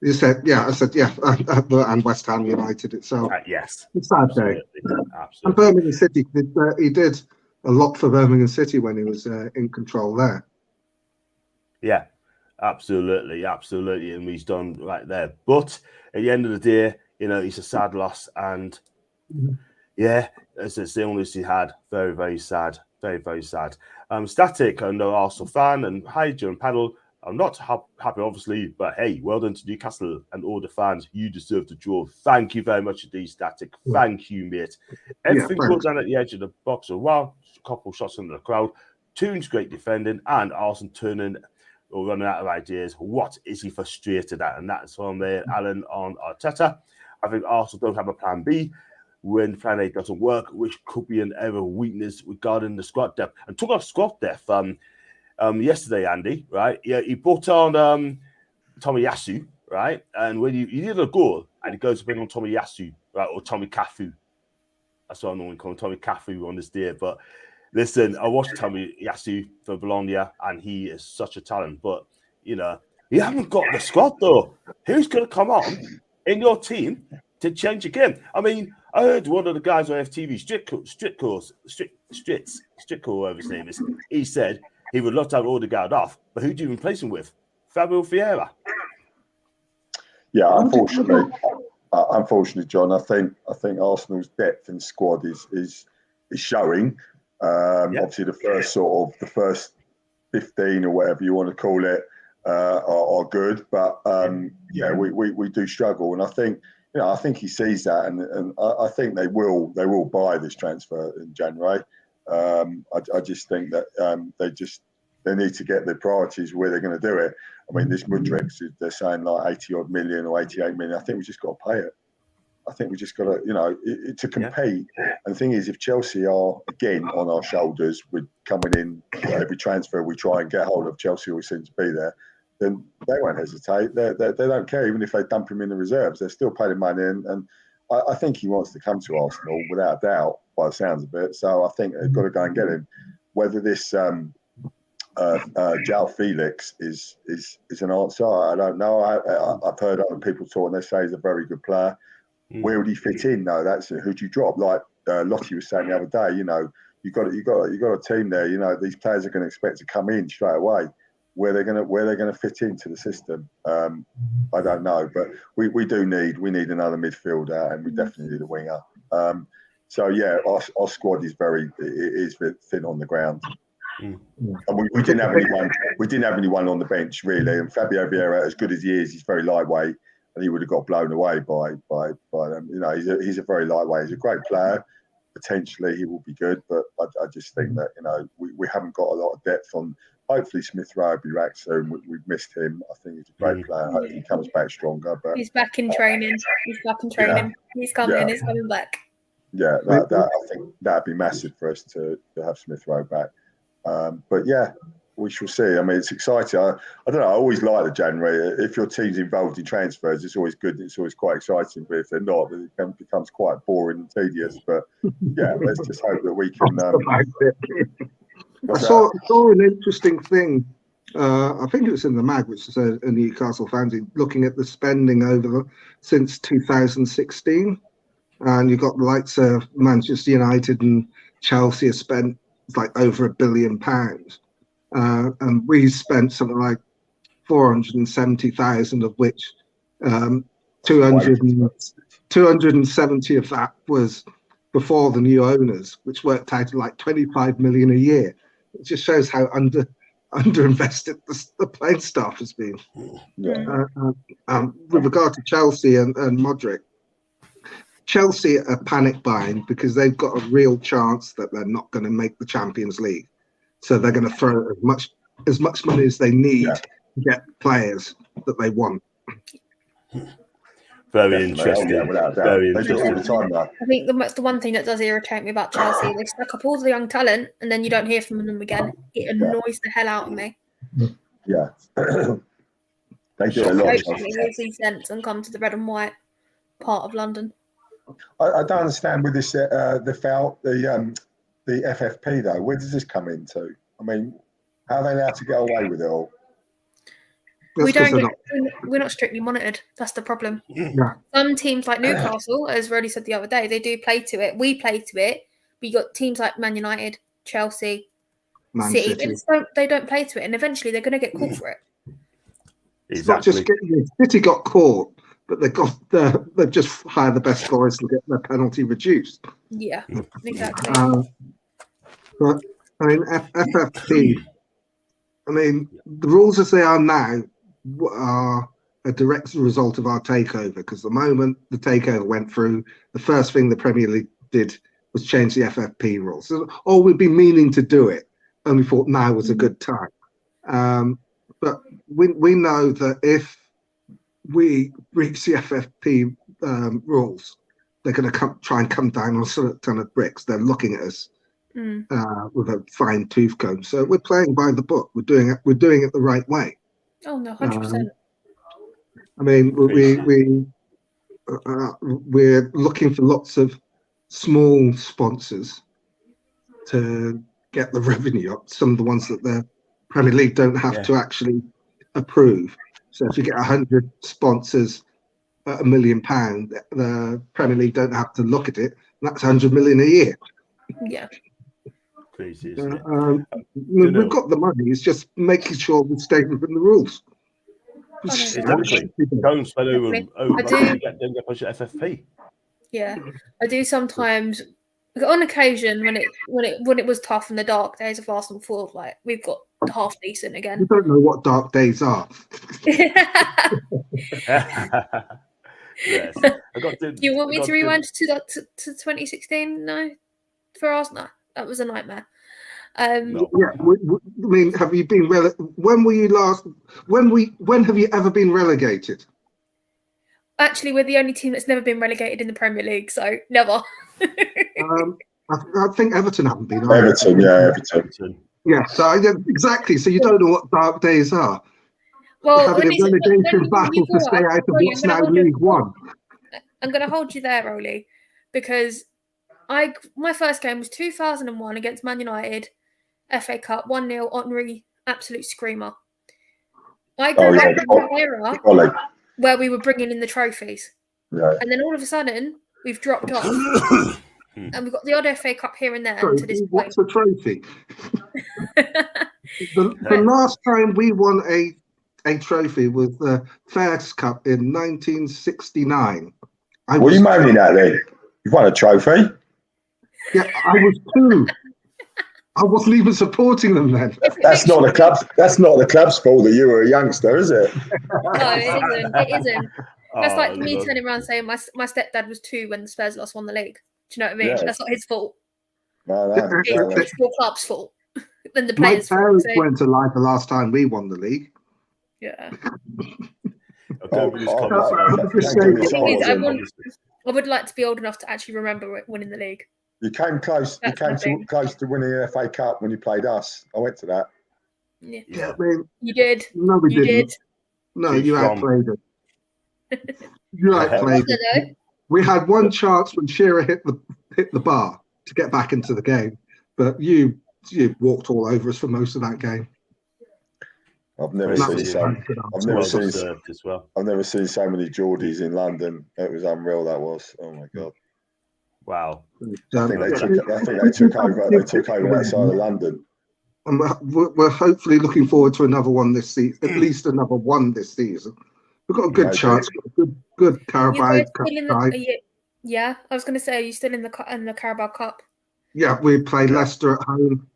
You said, I said, and West Ham United itself. Yes. It's a sad day. Absolutely. And Birmingham City, he did a lot for Birmingham City when he was in control there. Yeah, absolutely. And he's done right there. But at the end of the day, it's a sad loss. And it's the illness he had. Very, very sad. Very, very sad. Static, and Arsenal fan, and hi, John Paddle. I'm not happy, obviously, but hey, well done to Newcastle and all the fans. You deserve the draw. Thank you very much, indeed, Static. Thank you, mate. Everything goes down at the edge of the box. A couple shots into the crowd. Toon's great defending, and Arsenal turning or running out of ideas. What is he frustrated at? And that's from Alan on Arteta. I think Arsenal don't have a plan B when plan A doesn't work, which could be an area of weakness regarding the squad depth. And talking about squad depth, yesterday, Andy, right? Yeah, he brought on Tomiyasu, right? And when he did a goal, and he goes to bring on Tomiyasu, right, or Tommy Cafu. That's what I normally call him, Tommy Cafu on this day. But listen, I watched Tomiyasu for Bologna, and he is such a talent. But, you know, you haven't got the squad, though. Who's going to come on in your team to change again? I mean, I heard one of the guys on FTV, Strickle, whatever his name is, he said he would love to have Odegaard off, but who do you replace him with? Fabio Vieira. Yeah, unfortunately, John, I think Arsenal's depth in squad is showing. Obviously, the first 15 or whatever you want to call it are good, but we do struggle, and I think he sees that, and I think they will buy this transfer in January. I just think that they need to get their priorities where they're going to do it. I mean, this Mudryk, they're saying like 80 odd million or 88 million. I think we just got to pay it. I think we just got to, to compete. Yeah. And the thing is, if Chelsea are again on our shoulders with coming in every transfer we try and get hold of, Chelsea always seem to be there, then they won't hesitate. They don't care, even if they dump him in the reserves. They're still paying money in. And I think he wants to come to Arsenal without doubt, by the sounds of it. So I think they've got to go and get him. Whether this João Felix is an answer, I don't know. I've heard other people talk, and they say he's a very good player. Where would he fit in? No, that's it. Who do you drop? Like Lottie was saying the other day, you got a team there. These players are going to expect to come in straight away. Where they're going to fit into the system, I don't know. But we need another midfielder, and we definitely need a winger. So yeah, our squad is thin on the ground. And we didn't have anyone. We didn't have anyone on the bench really. And Fabio Vieira, as good as he is, he's very lightweight, and he would have got blown away by them. He's a very lightweight. He's a great player. Potentially, he will be good, but I just think that we haven't got a lot of depth on. Hopefully, Smith Rowe will be back soon. We've missed him. I think he's a great player. Hopefully, he comes back stronger. But he's back in training. He's coming. He's coming back. Yeah, I think that'd be massive for us to have Smith Rowe back. But yeah, we shall see. I mean, it's exciting. I don't know. I always like the January. If your team's involved in transfers, it's always good. It's always quite exciting. But if they're not, it becomes quite boring and tedious. But yeah, let's just hope that we can. I saw an interesting thing. I think it was in the mag, which said a Newcastle fans looking at the spending since 2016, and you've got the likes of Manchester United and Chelsea have spent like over £1 billion, and we spent something like 470,000, of which 270 of that was before the new owners, which worked out at like 25 million a year. It just shows how underinvested the playing staff has been. Yeah. With regard to Chelsea and Mudryk, Chelsea are panic buying because they've got a real chance that they're not going to make the Champions League. So they're going to throw as much money as they need to get players that they want. Very interesting. Yeah, without doubt. Very they do it all the time now. I think the one thing that does irritate me about Chelsea, they stack up all the young talent and then you don't hear from them again. It annoys the hell out of me. Yeah. They do a lot. Hopefully he'll see sense and come to the red and white part of London. I don't understand with this the FFP though. Where does this come into? I mean, how are they allowed to get away with it all? We're not strictly monitored. That's the problem. Yeah. Some teams like Newcastle, as Roddy said the other day, they do play to it. We play to it. But you got teams like Man United, Chelsea, City. They don't play to it, and eventually they're going to get caught for it. It's not just City got caught, but they've just hired the best guys to get their penalty reduced. Yeah, exactly. But I mean, FFP. I mean, the rules as they are now are a direct result of our takeover, because the moment the takeover went through, the first thing the Premier League did was change the FFP rules. Or we'd been meaning to do it only thought now was a good time. But we know that if we reach the FFP rules, they're going to try and come down on a ton of bricks. They're looking at us with a fine tooth comb. So we're playing by the book. We're doing it the right way. Oh no, 100%. I mean, we're looking for lots of small sponsors to get the revenue up. Some of the ones that the Premier League don't have to actually approve. So if you get 100 sponsors at £1 million, the Premier League don't have to look at it. That's 100 million a year. Yeah. Crazy, isn't it? We've got the money. It's just making sure we stay within the rules. Exactly. Don't spend over. Get push FFP. Yeah, I do sometimes. On occasion, when it was tough in the dark days of Arsenal forward, like we've got half decent again. You don't know what dark days are. Yes. You want me to rewind to 2016? No, for Arsenal, that was a nightmare. No. Yeah, I mean, have you been when were you last? When have you ever been relegated? Actually, we're the only team that's never been relegated in the Premier League, so never. I think Everton haven't been. Everton. Yeah, so exactly. So you don't know what dark days are. Well, having a relegation battle to stay out of what's now League One. I'm going to hold you there, Rolly, because my first game was 2001 against Man United, FA Cup, 1-0, Henry, absolute screamer. I grew up in that era where we were bringing in the trophies. Yeah. And then all of a sudden, we've dropped off. And we've got the odd FA Cup here and there. Sorry, to this point. What's a trophy? the last time we won a trophy was the Fairs Cup in 1969. What are you moaning at then? You won a trophy? Yeah, I was 2. I wasn't even supporting them then. That's not the club. That's not the club's fault that you were a youngster, is it? No, it isn't. It isn't. That's like me turning around saying my stepdad was 2 when the Spurs won the league. Do you know what I mean? Yeah. That's not his fault. No. It's the club's fault. Then the players' My parents weren't alive the last time we won the league. Yeah. I would like to be old enough to actually remember winning the league. You came close. You came close to winning the FA Cup when you played us. I went to that. Yeah. I mean, you did. No, we didn't. Did. No, you outplayed it. You outplayed it. We had one chance when Shearer hit the bar to get back into the game, but you walked all over us for most of that game. I've never seen so many Geordies in London. It was unreal. That was. Oh my god. Wow. I think they took over. They took over that side of London. And we're hopefully looking forward to another one this season. At least another one this season. We've got a good chance. Good Carabao Cup side. Yeah, I was going to say, are you still in the Carabao Cup? Yeah, we play Leicester at home.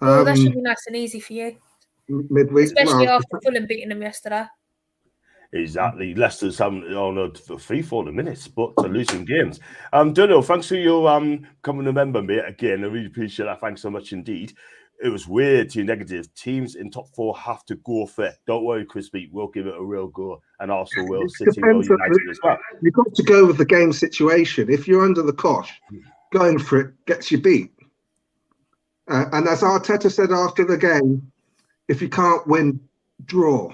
Oh, that should be nice and easy for you. Midweek, especially after Fulham beating them yesterday. Exactly. Leicester's having for 3-4 minutes, but losing games. Dunno, thanks for your coming to member, mate. Again, I really appreciate that. Thanks so much indeed. It was weird to negative. Teams in top 4 have to go for it. Don't worry, Crispy. We'll give it a real go. And Arsenal will, City will, United as well. You've got to go with the game situation. If you're under the cosh, going for it gets you beat. And as Arteta said after the game, if you can't win, draw.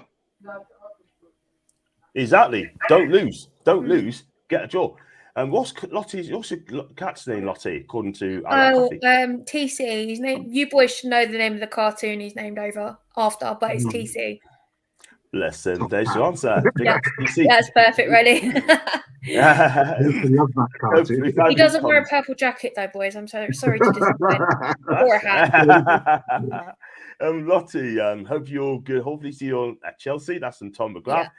Exactly. Don't lose. Don't lose. Get a draw. And what's your cat's name, Lottie, according to TC. His name. You boys should know the name of the cartoon he's named after, but it's TC. Listen, there's your answer. That's perfect, really. He doesn't wear a purple jacket, though, boys. I'm so sorry to disappoint. Or a hat. Lottie, hope you're good. Hopefully see you at Chelsea. That's from Tom McGrath. Yeah.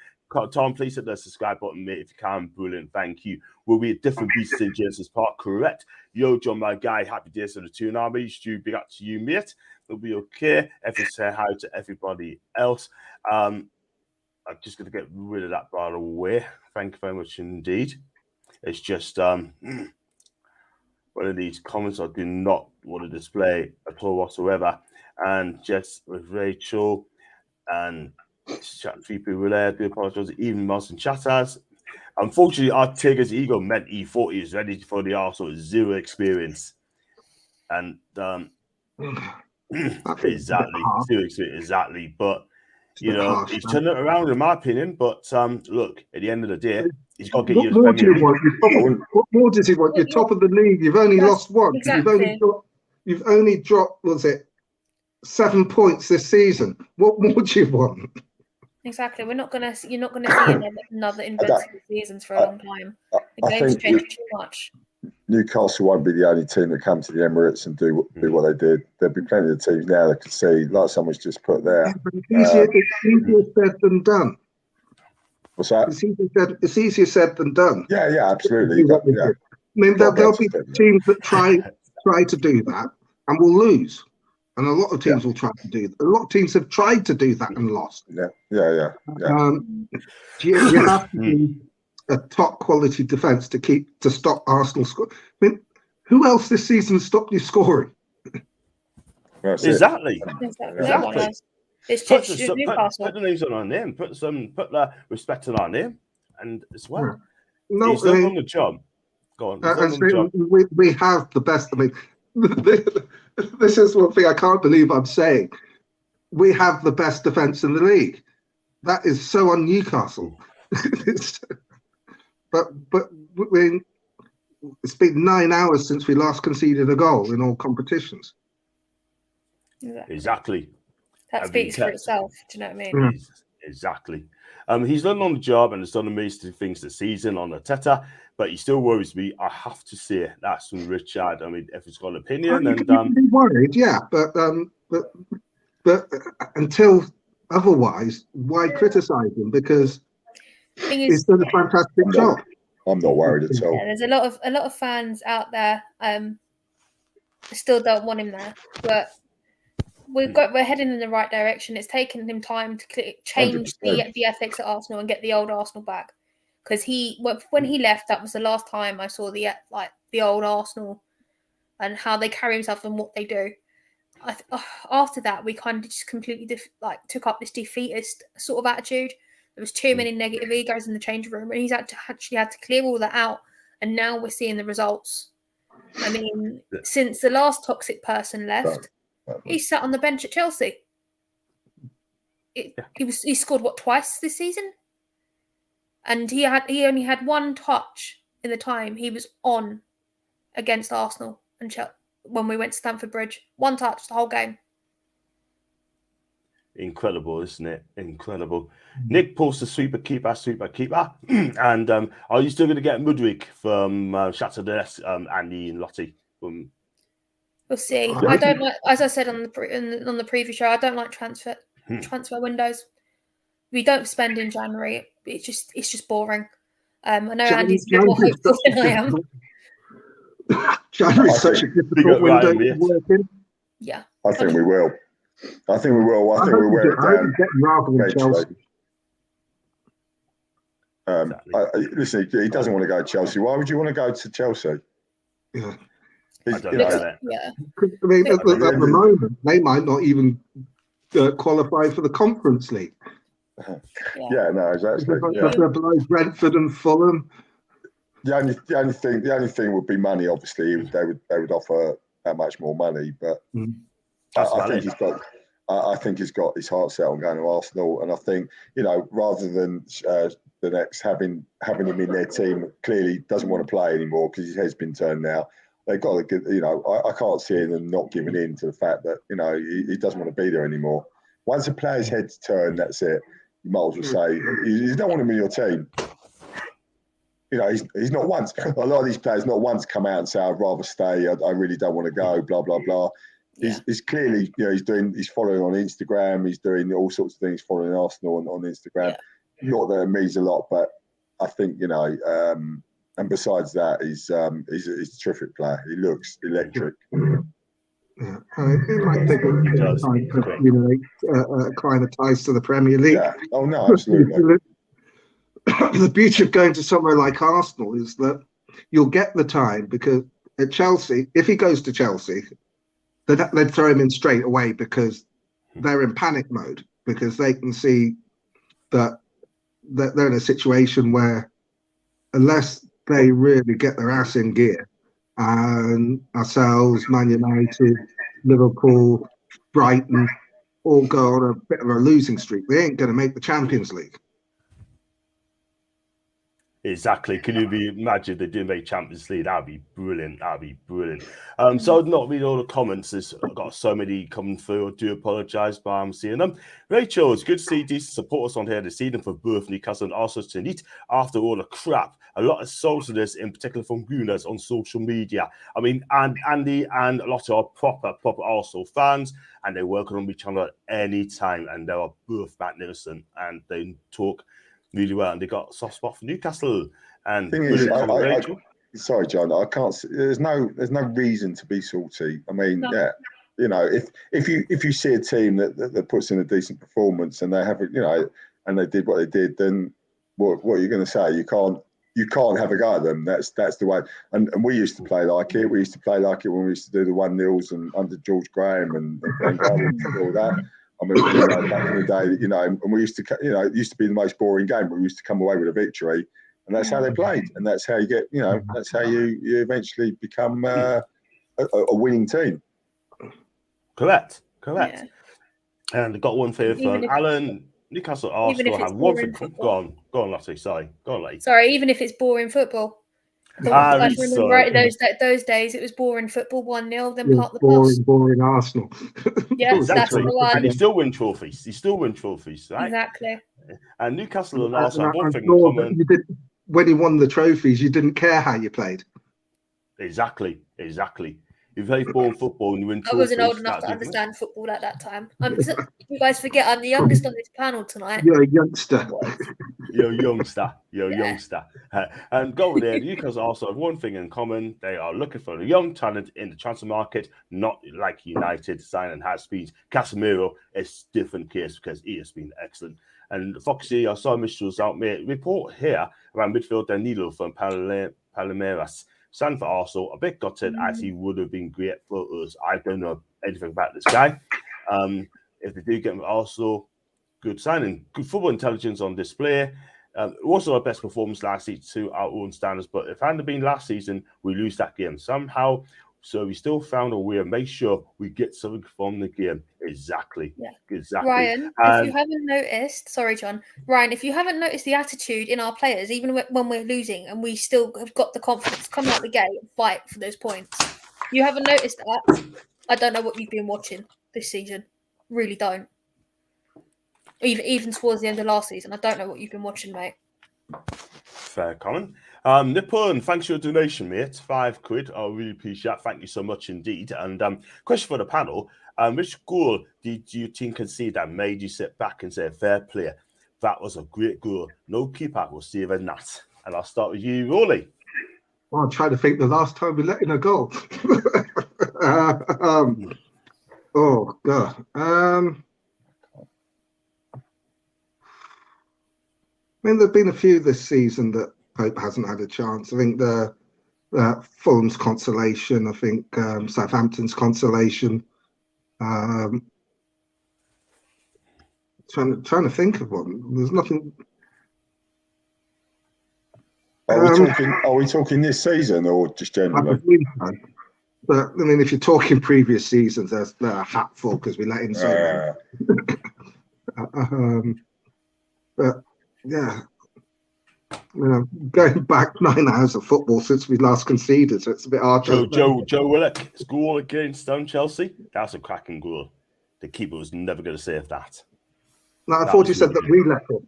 Tom, please hit the subscribe button, mate, if you can. Brilliant, thank you. We'll be at different beasts in James's Park, correct? Yo, John, my guy, happy days to the Toon Army. Stu, big up to you, mate. It'll be okay. If you say hi to everybody else. I'm just going to get rid of that bar away. Thank you very much indeed. It's just, right, one of these comments I do not want to display at all whatsoever. And just with Rachel and chat people were there, do apologize, even Mouse and chatters. Unfortunately, our Tigger's ego meant he thought he was ready for the Arsenal with zero experience. And exactly, zero experience, exactly. But you know, he's turned it around in my opinion. But look, at the end of the day, he's got to get what more do you want? What more does he want? You're top of the league. You've only lost one. Exactly. You've only dropped, was it 7 points this season? What more do you want? Exactly. You're not gonna see another invincible seasons for a long time. The game's changed too much. Newcastle won't be the only team that come to the Emirates and do what they did. There'll be plenty of teams now that can see, like someone's just put there. Yeah, but it's easier said than done. What's that? It's easier said than done. Yeah, absolutely. I mean, there'll be teams that try to do that and will lose. And a lot of teams will try to do that. A lot of teams have tried to do that and lost. Yeah. You have to be a top quality defence to stop Arsenal score. I mean, who else this season stopped you scoring? Exactly. It's just Newcastle. Put the names on our name. Put the respect on our name, and as well. No, he's done on the job. Go on. We have the best. I mean, this is one thing I can't believe I'm saying. We have the best defence in the league. That is so on Newcastle. But it's been 9 hours since we last conceded a goal in all competitions. Exactly. That speaks for itself. Do you know what I mean? Exactly. He's done on the job and has done amazing things this season on Arteta, but he still worries me. I have to say that's from Richard. I mean, if he's got an opinion, you can be worried, yeah, but until otherwise, why criticise him? Because he's done a fantastic job. I'm not worried at all. Yeah, there's a lot of fans out there still don't want him there, but we're heading in the right direction. It's taken him time to change the ethics at Arsenal and get the old Arsenal back. Because when he left, that was the last time I saw the old Arsenal and how they carry themselves and what they do. After that, we kind of just completely took up this defeatist sort of attitude. There was too many negative egos in the change room, and he's actually had to clear all that out. And now we're seeing the results. I mean, since the last toxic person left, he sat on the bench at Chelsea. He scored twice this season, and he only had one touch in the time he was on against Arsenal and when we went to Stamford Bridge. One touch the whole game. Incredible, isn't it? Incredible. Nick posts a super keeper. And are you still going to get Mudwig from Shatterdess, Andy and Lottie? We'll see. I don't like, as I said on the preview show, I don't like transfer windows. We don't spend in January. It's just boring. I know Andy's a bit more hopeful than I am. January's such a difficult window to work in. Yeah, I think we will. I think we will. I think we'll wear it down. Rather than Chelsea. Listen, he doesn't want to go to Chelsea. Why would you want to go to Chelsea? Yeah. I mean, at the moment, they might not even qualify for the Conference League. Yeah, no, exactly. They're below Brentford and Fulham. The only thing would be money. Obviously, they would offer that much more money, but I think he's got his heart set on going to Arsenal, and I think rather than the next having him in their team, clearly doesn't want to play anymore because his head's been turned now. They've got to get, I can't see them not giving in to the fact that he doesn't want to be there anymore. Once a player's head's turned, that's it. You might as well say you don't want him in your team. He's not once. A lot of these players not once come out and say, "I'd rather stay. I really don't want to go." Blah blah blah. Yeah. He's clearly, he's following on Instagram. He's doing all sorts of things, following Arsenal on Instagram. Yeah. Not that it means a lot, but I think and besides that, he's a terrific player. He looks electric. Yeah. It might take a time to acclimatise to the Premier League. Yeah. Oh no, absolutely. The beauty of going to somewhere like Arsenal is that you'll get the time because at Chelsea, if he goes to Chelsea, they'd throw him in straight away because they're in panic mode, because they can see that they're in a situation where unless they really get their ass in gear, and ourselves, Man United, Liverpool, Brighton, all go on a bit of a losing streak, they ain't going to make the Champions League. Exactly. Can you imagine they didn't make Champions League? That'd be brilliant. That'd be brilliant. So not read all the comments. I've got so many coming through. I do apologise, but I'm seeing them. Rachel, it's good to see decent supporters on here this evening for both Newcastle and Arsenal tonight. After all the crap, a lot of saltiness, in particular from Gooners on social media. I mean, and Andy and a lot of proper Arsenal fans, and they work on each other any time, and they are both magnificent, and they talk really well, and they got a soft spot for Newcastle. And sorry, John, I can't. There's no reason to be salty. I mean, yeah, you know, if you see a team that puts in a decent performance and they have, you know, and they did what they did, then what are you going to say? You can't have a go at them. That's the way. And we used to play like it. We used to play like it when we used to do the 1-0s and under George Graham and all that. I mean, you know, back in the day, you know, and we used to, you know, it used to be the most boring game, but we used to come away with a victory, and that's how they played, and that's how you get, you know, that's how you eventually become a winning team. Correct. Yeah. And I got one for Alan. Newcastle Arsenal have one thing. Go on, Lottie. Sorry, go on, Lottie. Sorry, even if it's boring football. I remember right, those days it was boring football, 1-0, then part the bus. Boring Arsenal. Yes, that's the one. And you still win trophies. Right? Exactly. And Newcastle and Arsenal have one thing in common. When you won the trophies, you didn't care how you played. Exactly. You play boring football and you win trophies. I wasn't old enough to understand football at that time. You guys forget I'm the youngest on this panel tonight. You're a youngster. You're a youngster. And go there. Newcastle also have one thing in common. They are looking for a young talent in the transfer market, not like United signing high speed. Casemiro is a different case because he has been excellent. And Foxy, I saw Michel's out there report here around midfield Danilo from Palmeiras. Stand for Arsenal, a bit gutted as he would have been great for us. I don't know anything about this guy. If they do get him at Arsenal, good signing. Good football intelligence on display. It wasn't our best performance last season to our own standards, but if it hadn't been last season, we lose that game somehow. So we still found a way to make sure we get something from the game. Exactly. Ryan, if you haven't noticed, sorry, John. Ryan, if you haven't noticed the attitude in our players, even when we're losing and we still have got the confidence to come out the gate and fight for those points, you haven't noticed that, I don't know what you've been watching this season. Really don't. Even towards the end of last season, I don't know what you've been watching, mate. Fair comment. Nippon, thanks for your donation, mate. £5. I really appreciate it. Thank you so much indeed. And question for the panel: which goal did you think concede that made you sit back and say, "Fair play"? That was a great goal. No keeper will save a nut. And I'll start with you, Rolly. Well, I'm trying to think the last time we let in a goal. Oh God. I mean, there've been a few this season that Pope hasn't had a chance. I think the Fulham's consolation. I think Southampton's consolation. Trying to think of one. There's nothing. Are we talking this season or just generally? But I mean, if you're talking previous seasons, they're a hatful because we let in so many. But yeah. Going back 9 hours of football since we last conceded, so it's a bit hard. Joe Willock's goal against Chelsea, that's a cracking goal. The keeper was never going to save that. No, I thought you said that we let in.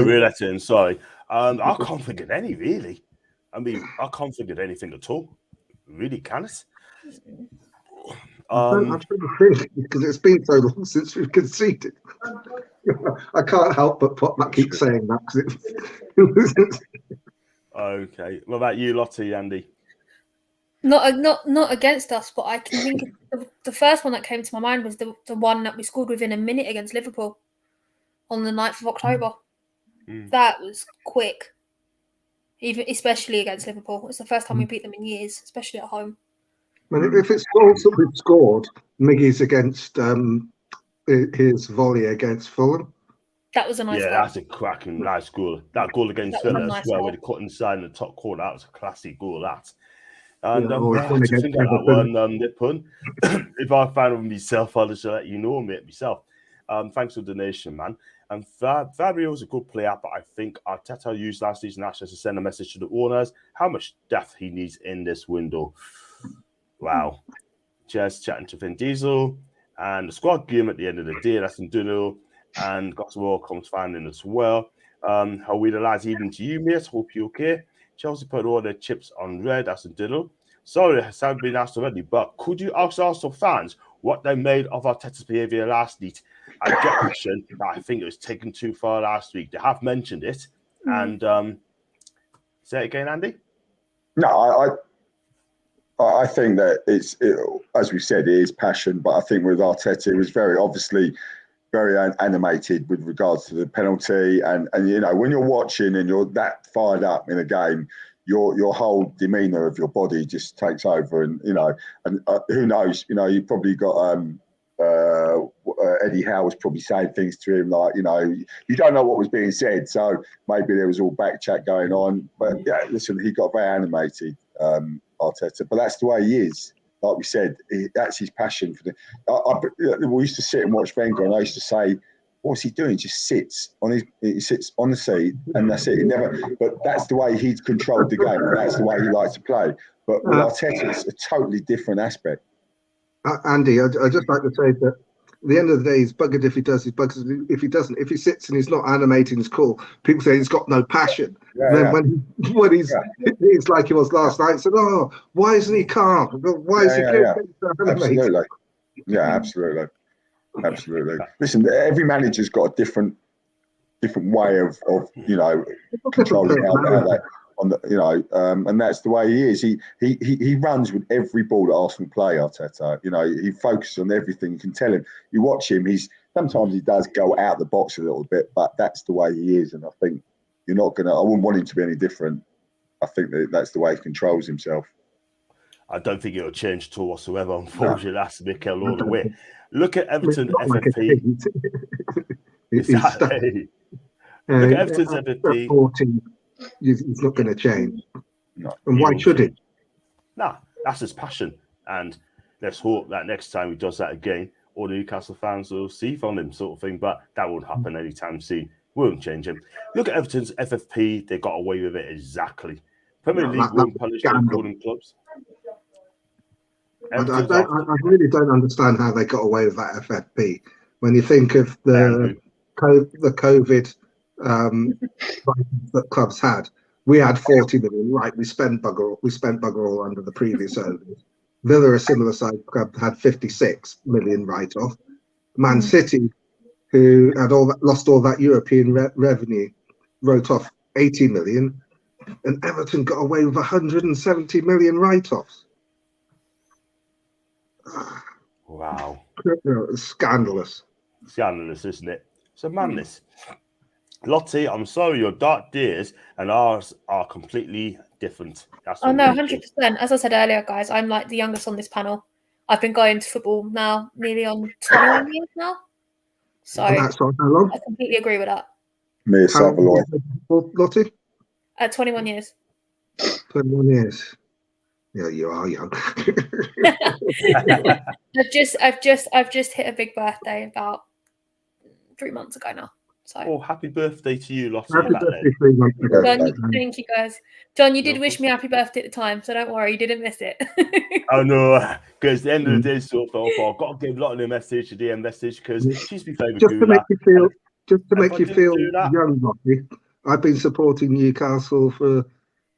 We let in, sorry. I can't think of any, really. I mean, I can't think of anything at all. Really, can it? I'm trying to think, because it's been so long since we've conceded. I can't help but keep saying that. Okay. What about you, Lottie, Andy? Not against us, but I can think of the first one that came to my mind was the one that we scored within a minute against Liverpool on the 9th of October. That was quick. even especially against Liverpool. It's the first time we beat them in years, especially at home. If it's goals that we've scored, Miggy's against his volley against Fulham. That was a nice goal. That's a cracking nice goal. That goal against Villa as well, where they cut inside in the top corner. That was a classic goal, that. And to think of that one, Nippon, if I find it myself, I'll just let you know, mate, myself. Thanks for the donation, man. And Fabio's a good player, but I think Arteta used last season actually to send a message to the owners how much depth he needs in this window. Wow. Cheers, chatting to Vin Diesel. And the squad game at the end of the day, that's in Duno. And Gospel comes finding as well. How we the lads, even to you, mate. Hope you're okay. Chelsea put all their chips on red. That's a diddle. Sorry, it hasn't been asked already, but could you ask Arsenal fans what they made of Arteta's behaviour last week? I get mentioned that I think it was taken too far last week. They have mentioned it. And say it again, Andy? No, I think that as we said, it is passion, but I think with Arteta, it was very animated with regards to the penalty. And you know, when you're watching and you're that fired up in a game, your whole demeanour of your body just takes over. And, you know, and who knows, you know, you probably got Eddie Howe was probably saying things to him like, you know, you don't know what was being said. So maybe there was all back chat going on. But yeah, listen, he got very animated, Arteta, but that's the way he is. Like we said, that's his passion for the. We used to sit and watch Wenger, and I used to say, "What's he doing? He just sits on the seat, and that's it. But that's the way he's controlled the game. And that's the way he likes to play. But with Arteta, it's a totally different aspect." Andy, I'd just like to say that at the end of the day, he's buggered if he does. He's buggered if he doesn't. If he sits and he's not animating his call, people say he's got no passion. When he's like he was last night, said, "Oh, why isn't he calm? Why is he Absolutely. Yeah, absolutely. Listen, every manager's got a different way of you know, controlling how they on the, you know, and that's the way he is. He runs with every ball that Arsenal play, Arteta. You know, he focuses on everything. You can tell him. You watch him. Sometimes he does go out the box a little bit, but that's the way he is. And I think I wouldn't want him to be any different. I think that's the way he controls himself. I don't think it'll change at all whatsoever. Unfortunately, that's Mikel all the way. Look at Everton FFP. Exactly. Look at Everton's FFP. 14. He's not going to change. No, and why should he? Nah, that's his passion. And let's hope that next time he does that again, all the Newcastle fans will see from him, sort of thing. But that won't happen anytime soon. Won't change him. Look at Everton's FFP. They got away with it exactly. Premier League won't punish the golden clubs. I really don't understand how they got away with that FFP. When you think of the COVID that clubs had, we had 40 million. Right, we spent bugger all under the previous owners. Villa, a similar size club, had 56 million write-off. Man City, who had lost all that European revenue, wrote off 80 million, and Everton got away with 170 million write-offs. Wow. Scandalous. Scandalous, isn't it? It's a madness. Lottie, I'm sorry, your dark days and ours are completely different. Oh, no, 100%. As I said earlier, guys, I'm like the youngest on this panel. I've been going to football now nearly on 21 years now. So that's how long? I completely agree with that. Me, Lottie? At 21 years. 21 years. Yeah, you are young. I've just hit a big birthday about 3 months ago now. So happy birthday to you, Lottie. Happy birthday 3 months ago. Thank you guys. John, you did wish me happy birthday at the time, so don't worry, you didn't miss it. Oh no, because at the end of the day, I've got to give Lottie a message, a DM message, because she's been favourite. Just to make you feel young, Lottie, I've been supporting Newcastle for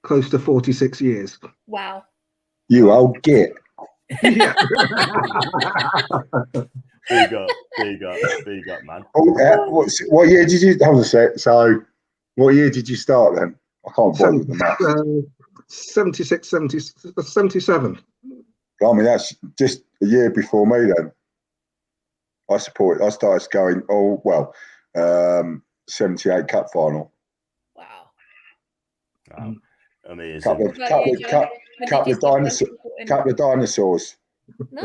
close to 46 years. Wow. You old git. Yeah. There you go, man. What year did you? Hold on a sec. So, what year did you start then? I can't bother with the math. 76, 77. I mean, that's just a year before me then. I started going, 78 cup final. Wow. Amazing. Couple of dinosaurs. No.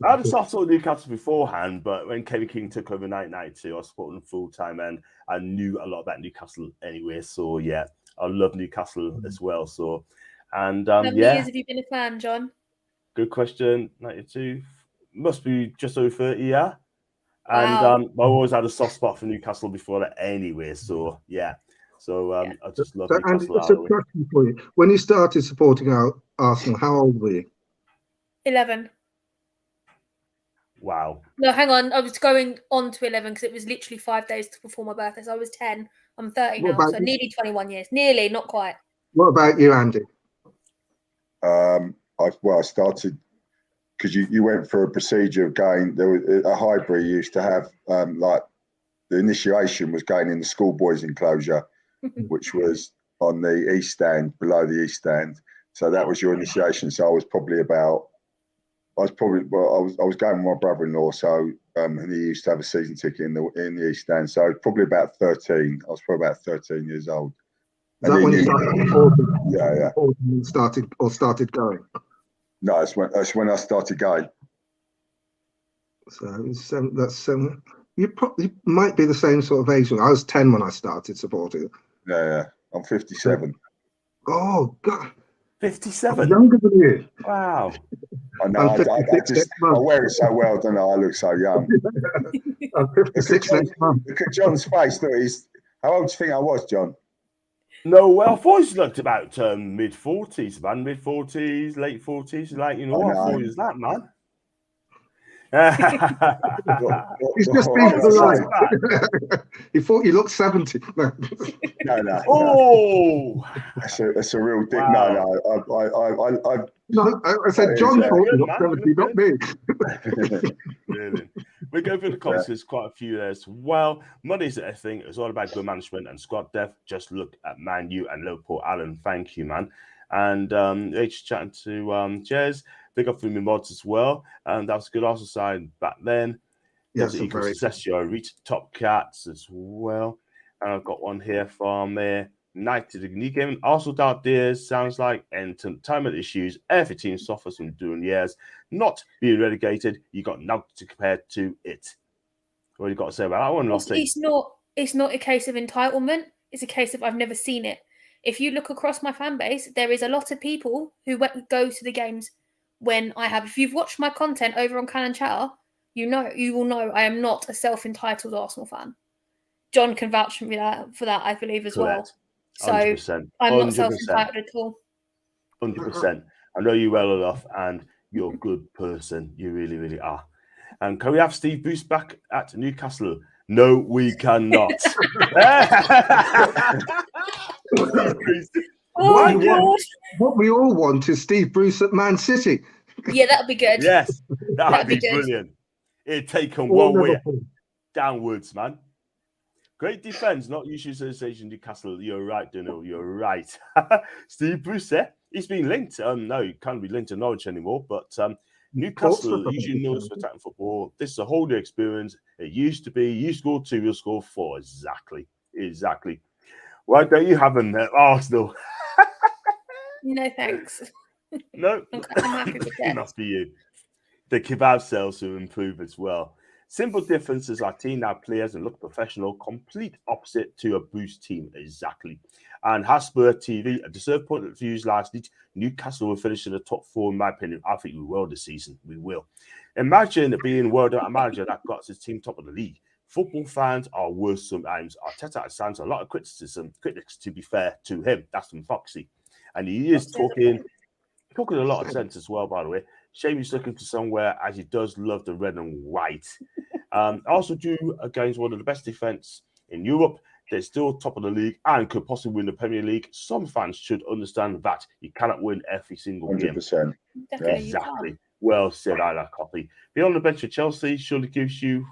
I had started Newcastle beforehand, but when Kevin King took over 1992, I was supporting them full time, and I knew a lot about Newcastle anyway. So yeah, I love Newcastle as well. So, and how many years have you been a fan, John? Good question. 92 must be just over 30, yeah. Wow. And I always had a soft spot for Newcastle before that anyway. So yeah. So I just love Newcastle. Andy, that's a question for you. When you started supporting Arsenal, how old were you? 11. Wow. No, hang on. I was going on to 11 because it was literally 5 days before my birthday. So I was 10. I'm 30 now, so nearly 21 years. Nearly, not quite. What about you, Andy? I started because you went for a procedure of going. There was a Highbury used to have like the initiation was going in the schoolboys enclosure, which was on the east stand, below the east stand. So that was your initiation. So I was going with my brother-in-law. So and he used to have a season ticket in the east stand. So probably about 13. I was probably about 13 years old. Is that when you started? Yeah. Started going? No, that's when I started going. So that's 7. You might be the same sort of age. I was 10 when I started supporting. Yeah. I'm 57. Oh God, 57. I'm younger than you. Wow. I know. I wear it so well, don't I? I look so young. I'm 56 next month. Look at John's face. Look, how old do you think I was, John? No, well, I thought you looked about mid-40s, man. Mid-40s, late 40s. Like, you know, I thought he was that, man. He's just being polite. He thought you looked 70. No. Oh, that's a real dick. Wow. No, I said John thought you looked 70, not me. Really. We go through the comments. There's quite a few there as well. Monday's a thing. It's all about good management and squad depth. Just look at Man U and Liverpool. Alan, thank you, man. And H chatting to Jez. Big up for me mods as well. And that was a good Arsenal side back then. Does it equal success? You reach top cats as well. And I've got one here from United. New game. Arsenal dark days sounds like entertainment issues. Every team suffers from doing years. Not being relegated. You got nothing to compare to it. What you got to say about that one? It's not a case of entitlement. It's a case of I've never seen it. If you look across my fan base, there is a lot of people who go to the games when I have. If you've watched my content over on Cannon Chatter, you will know I am not a self-entitled Arsenal fan. John can vouch for me for that, I believe, as well. So 100%. I'm not self-entitled at all. 100%. I know you well enough, and you're a good person. You really, really are. And can we have Steve Bruce back at Newcastle? No, we cannot. What we all want is Steve Bruce at Man City. Yeah, that'd be good. Yes, that'd be brilliant. It'd take them one way downwards, man. Great defense, not usually association Newcastle. You're right, Dino. You're right. Steve Bruce, he's been linked. No, he can't be linked to Norwich anymore, but Newcastle usually knows for attacking football. This is a whole new experience. It used to be you score 2, you score 4. Exactly. Why don't you have them at Arsenal? No, thanks. No, I'm happy with that. Not for you. The kebab sales will improve as well. Simple differences. Our team now players and look professional. Complete opposite to a Boost team. Exactly. And Hasper TV, a deserved point of views last week. Newcastle will finish in the top 4, in my opinion. I think we will this season. We will. Imagine being world a manager that got his team top of the league. Football fans are worse sometimes. Arteta stands a lot of critics, to be fair to him. That's from Foxy. And he is talking a lot of sense as well, by the way. Shame he's looking for somewhere, as he does love the red and white. Also due against one of the best defense in Europe. They're still top of the league and could possibly win the Premier League. Some fans should understand that you cannot win every single 100%. game. Exactly. Well said, I like copy. Be on the bench of Chelsea surely gives you...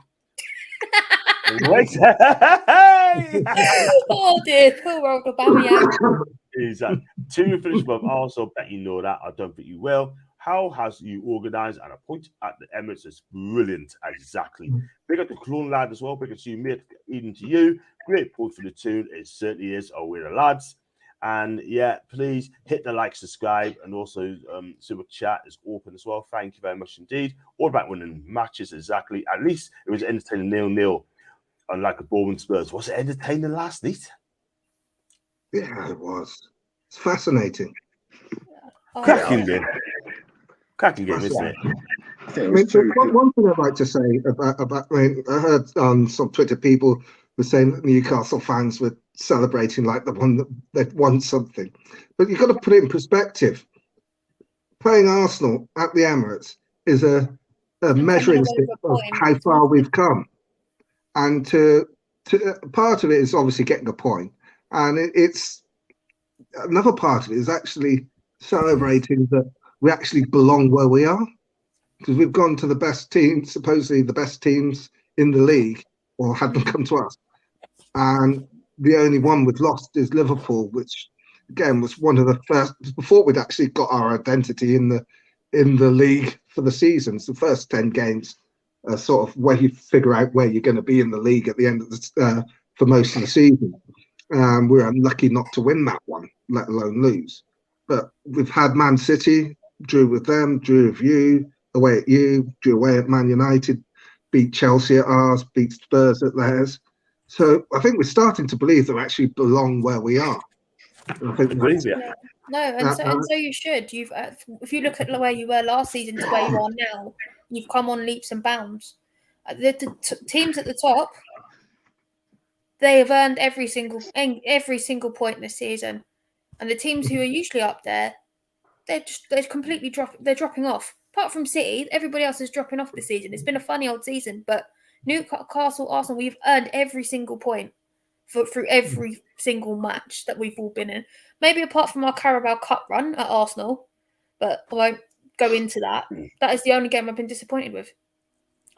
Oh dear, poor old Aubameyang. Exactly. 2 finish above. I also bet you know that. I don't think you will. How has you organised and a point at the Emirates is brilliant. Exactly. Big up the Clone lad as well. Big up to you, mate. Even to you. Great point for the Toon. It certainly is. Oh, we're the lads. And yeah, please hit the like, subscribe, and also super chat is open as well. Thank you very much indeed. All about winning matches, exactly. At least it was entertaining 0-0, unlike a Bournemouth Spurs. Was it entertaining last night? Yeah, it was. It's fascinating. Cracking game. Cracking game, isn't it? I mean, one thing I'd like to say about I mean, I heard on some Twitter people were saying that Newcastle fans were celebrating like the one that they'd won something. But you've got to put it in perspective. Playing Arsenal at the Emirates is a measuring stick of how far we've come. And to part of it is obviously getting a point. And it's another part of it is actually celebrating that we actually belong where we are. Because we've gone to the best teams, supposedly the best teams in the league, or had them come to us. And the only one we've lost is Liverpool, which again was one of the first before we'd actually got our identity in the league for the seasons. The first 10 games are sort of where you figure out where you're going to be in the league at the end of the for most of the season. We're unlucky not to win that one, let alone lose. But we've had Man City, drew with them, drew with you, away at you, drew away at Man United, beat Chelsea at ours, beat Spurs at theirs. So I think we're starting to believe that we actually belong where we are. And I think so you should. You've if you look at where you were last season to where you are now, you've come on leaps and bounds. The teams at the top, they have earned every single point this season, and the teams who are usually up there, they're completely dropping off. Apart from City, everybody else is dropping off this season. It's been a funny old season, but Newcastle, Arsenal, we've earned every single point through every single match that we've all been in. Maybe apart from our Carabao Cup run at Arsenal, but I won't go into that. That is the only game I've been disappointed with.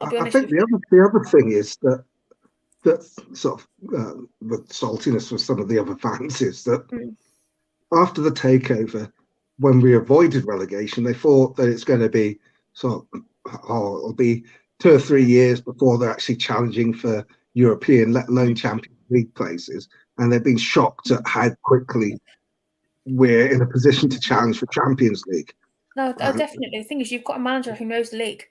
I'll be honest. I think the other thing is that sort of the saltiness for some of the other fans is that after the takeover, when we avoided relegation, they thought that it's going to be it'll be 2 or 3 years before they're actually challenging for European, let alone Champions League places. And they've been shocked at how quickly we're in a position to challenge for Champions League. No, definitely. The thing is, you've got a manager who knows the league.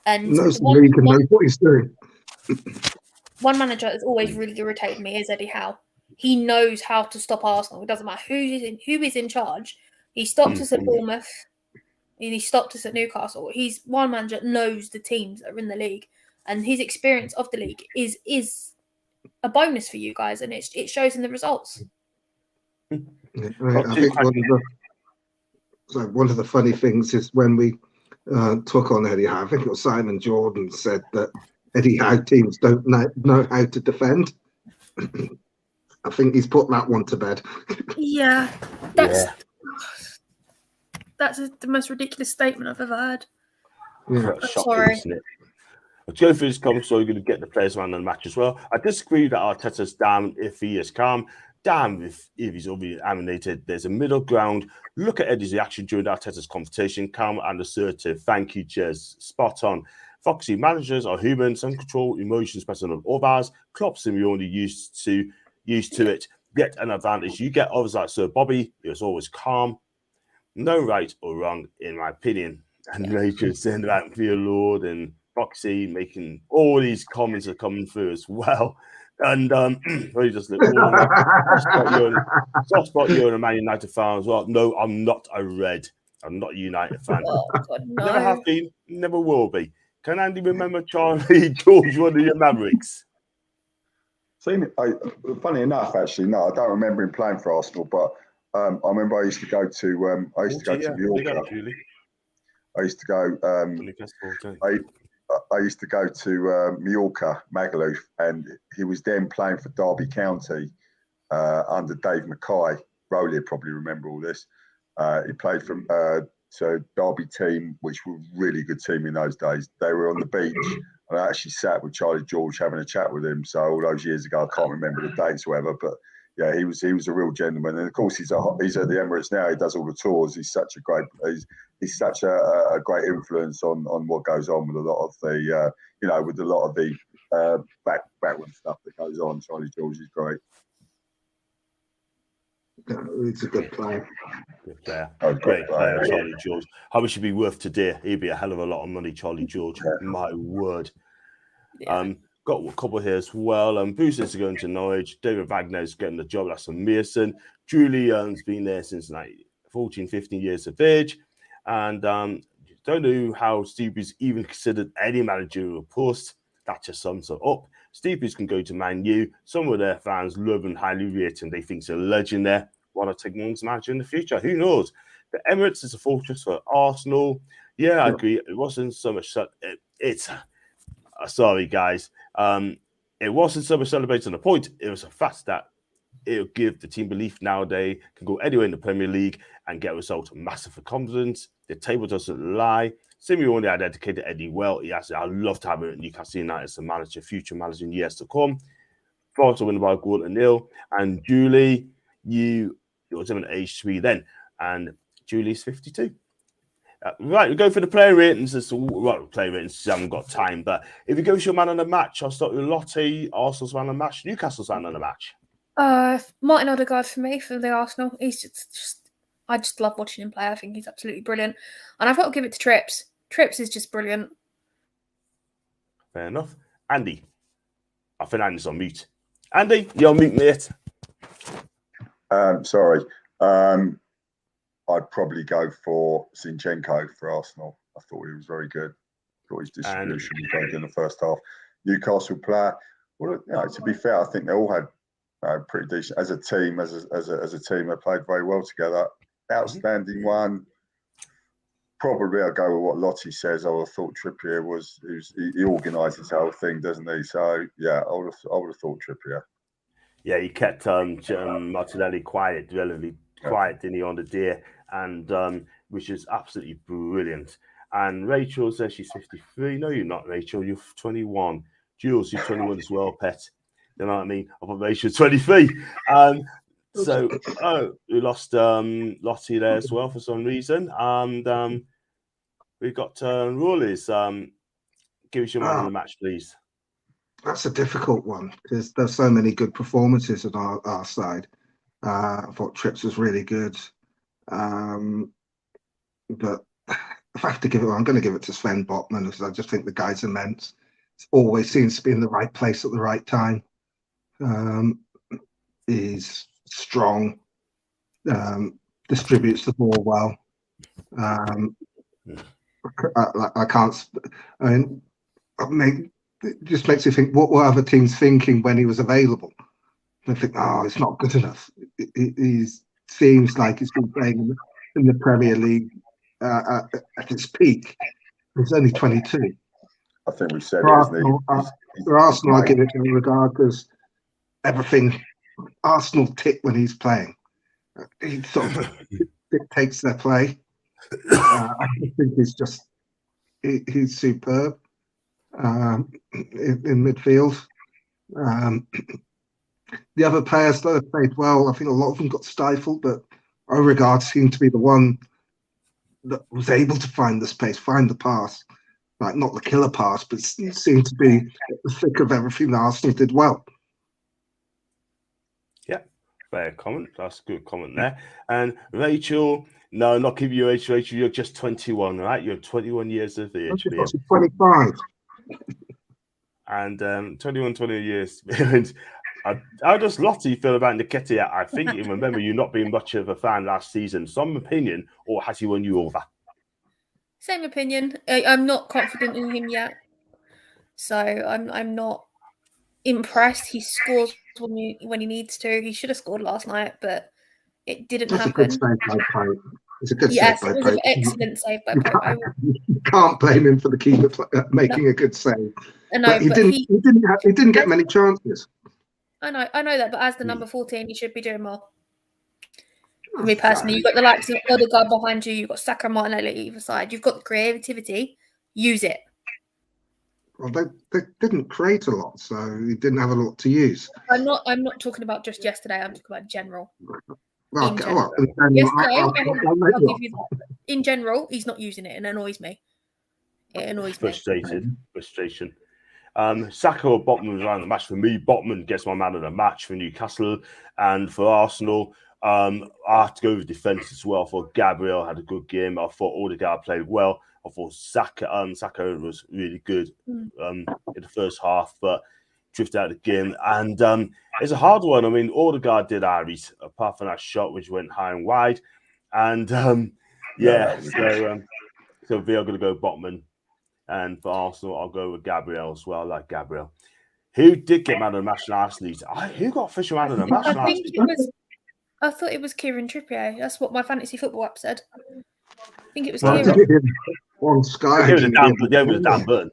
And knows the league and knows what he's doing. One manager that's always really irritated me is Eddie Howe. He knows how to stop Arsenal. It doesn't matter who is in charge. He stopped us at Bournemouth. He stopped us at Newcastle. He's one manager that knows the teams that are in the league, and his experience of the league is a bonus for you guys, and it shows in the results. I think one of the funny things is when we took on Eddie Howe, I think it was Simon Jordan said that Eddie Howe teams don't know how to defend. I think he's put that one to bed. Yeah, that's the most ridiculous statement I've ever heard. Yeah. Sorry. Let's go through this comment, so you're going to get the players around the match as well. I disagree that Arteta's damned if he is calm. Damn if he's obviously animated. There's a middle ground. Look at Eddie's reaction during Arteta's confrontation. Calm and assertive. Thank you, Jez. Spot on. Foxy, managers are human. Some control emotions better than others. Klopp Simeone used to it. Get an advantage. You get others like Sir Bobby. He was always calm. No right or wrong, in my opinion. And Nature saying about Fear Lord and Foxy making all these comments are coming through as well. And you just look soft spot, you're a Man United fan as well. No, I'm not a Red. I'm not a United fan. Oh, God, no. Never have been, never will be. Can Andy remember Charlie George, one of your Mavericks? Funny enough, actually, no, I don't remember him playing for Arsenal, but I remember I used to go to Mallorca. I used to go. I used to go to Mallorca, Magaluf, and he was then playing for Derby County under Dave Mackay. Rowley probably remember all this. He played from Derby team, which were a really good team in those days. They were on the beach, and I actually sat with Charlie George having a chat with him. So all those years ago, I can't remember the dates or whatever, but yeah, he was a real gentleman. And of course, he's at the Emirates now. He does all the tours. He's such a great influence on what goes on with a lot of the with a lot of the backroom stuff that goes on. Charlie George is great. He's a good player. Good player. Oh, Great player, yeah. Charlie George. How much should be worth today? He'd be a hell of a lot of money, Charlie George. My word. Yeah. Got a couple here as well. Bruce is going to Norwich. David Wagner's getting the job. That's from Mason. Julian's been there since like 14, 15 years of age. And don't know how Steve Bruce even considered any managerial post. That just sums it up. Steve Bruce can go to Man U. Some of their fans love and highly rate him. They think he's a legend there. Want to take him as manager in the future? Who knows? The Emirates is a fortress for Arsenal. Yeah, I agree. It wasn't so much. Sorry, guys. It wasn't so much celebrating the point. It was a fact that it'll give the team belief nowadays can go anywhere in the Premier League and get a result massive for confidence. The table doesn't lie. Simeone had dedicated Eddie well. He has. I'd love to have him at Newcastle United as a manager, future manager in years to come. Forest to win by a goal to nil. And Julie, you were at age 3 then, and Julie's 52. Right, we go for the player ratings. Player ratings, I haven't got time, but if you go to your man of the match, I'll start with Lottie, Arsenal's man of the match, Newcastle's man of the match. Martin Odegaard for me, for the Arsenal. He's just I just love watching him play. I think he's absolutely brilliant. And I've got to give it to Trips. Trips is just brilliant. Fair enough. Andy. I think Andy's on mute. Andy, you're on mute, mate. Sorry. I'd probably go for Zinchenko for Arsenal. I thought he was very good. Thought his distribution was very good in the first half. Newcastle player. Well, to be fair, I think they all had pretty decent as a team. As a team, they played very well together. Outstanding one. Probably I'll go with what Lottie says. I would have thought Trippier he organised his whole thing, doesn't he? So yeah, I would have thought Trippier. Yeah, he kept Martinelli quiet, relatively quiet, didn't he, on the day, and which is absolutely brilliant. And Rachel says she's 53. No, you're not, Rachel. You're 21. Jules, you're 21 as well, pet. You know what I mean? I thought Rachel's 23. So we lost Lottie there as well for some reason. And we've got Rawleys. Give us your man of the match, please. That's a difficult one because there's so many good performances on our side. I thought Trips was really good. But if I have to give it, I'm going to give it to Sven Botman because I just think the guy's immense. He always seems to be in the right place at the right time. He's strong, distributes the ball well. I can't. I mean, it just makes you think, what were other teams thinking when he was available? They think, it's not good enough. He seems like he's been playing in the Premier League at its peak. He's only 22. I think we said for Arsenal, I give it in regard because everything Arsenal tick when he's playing. He sort of dictates their play. I think he's superb in midfield. The other players that have played well, I think a lot of them got stifled, but Odegaard seemed to be the one that was able to find the space, find the pass. Like not the killer pass, but it seemed to be at the thick of everything that Arsenal did well. Yeah, fair comment. That's a good comment there. And Rachel, no, not giving you age, Rachel. You're just 21, right? You're 21 years of age. 25. And 21 years. How does Lottie feel about Nketiah? I think you remember you not being much of a fan last season. Some opinion, or has he won you over? Same opinion. I'm not confident in him yet, so I'm not impressed. He scores when he needs to. He should have scored last night, but it didn't happen. It's a good save by Pope. It's a good save by Pope. It was an excellent save by Pope. You can't blame him for the keeper making a good save. I know, but he didn't get many chances. I know that, but as the number 14, he should be doing more. For me personally, you've got the likes of Odegaard behind you, you've got Saka and Martinelli either side, you've got the creativity, use it. Well, they didn't create a lot, so he didn't have a lot to use. I'm not talking about just yesterday, I'm talking about general. In general, he's not using it and it annoys me. It annoys me. Frustration. Saka or Botman was around the match for me. Botman gets my man of the match for Newcastle, and for Arsenal, I have to go with defense as well. I thought Gabriel had a good game. I thought Odegaard played well. I thought Saka was really good in the first half, but drifted out of the game. And it's a hard one. I mean, Odegaard did Aries, apart from that shot which went high and wide. And so Villa are going to go Botman. And for Arsenal, I'll go with Gabriel as well. I like Gabriel. Who did get man of the match last night? Who got official man of the match last night? I thought it was Kieran Trippier. That's what my fantasy football app said. I think it was Kieran. On Sky. It was a Dan Burn.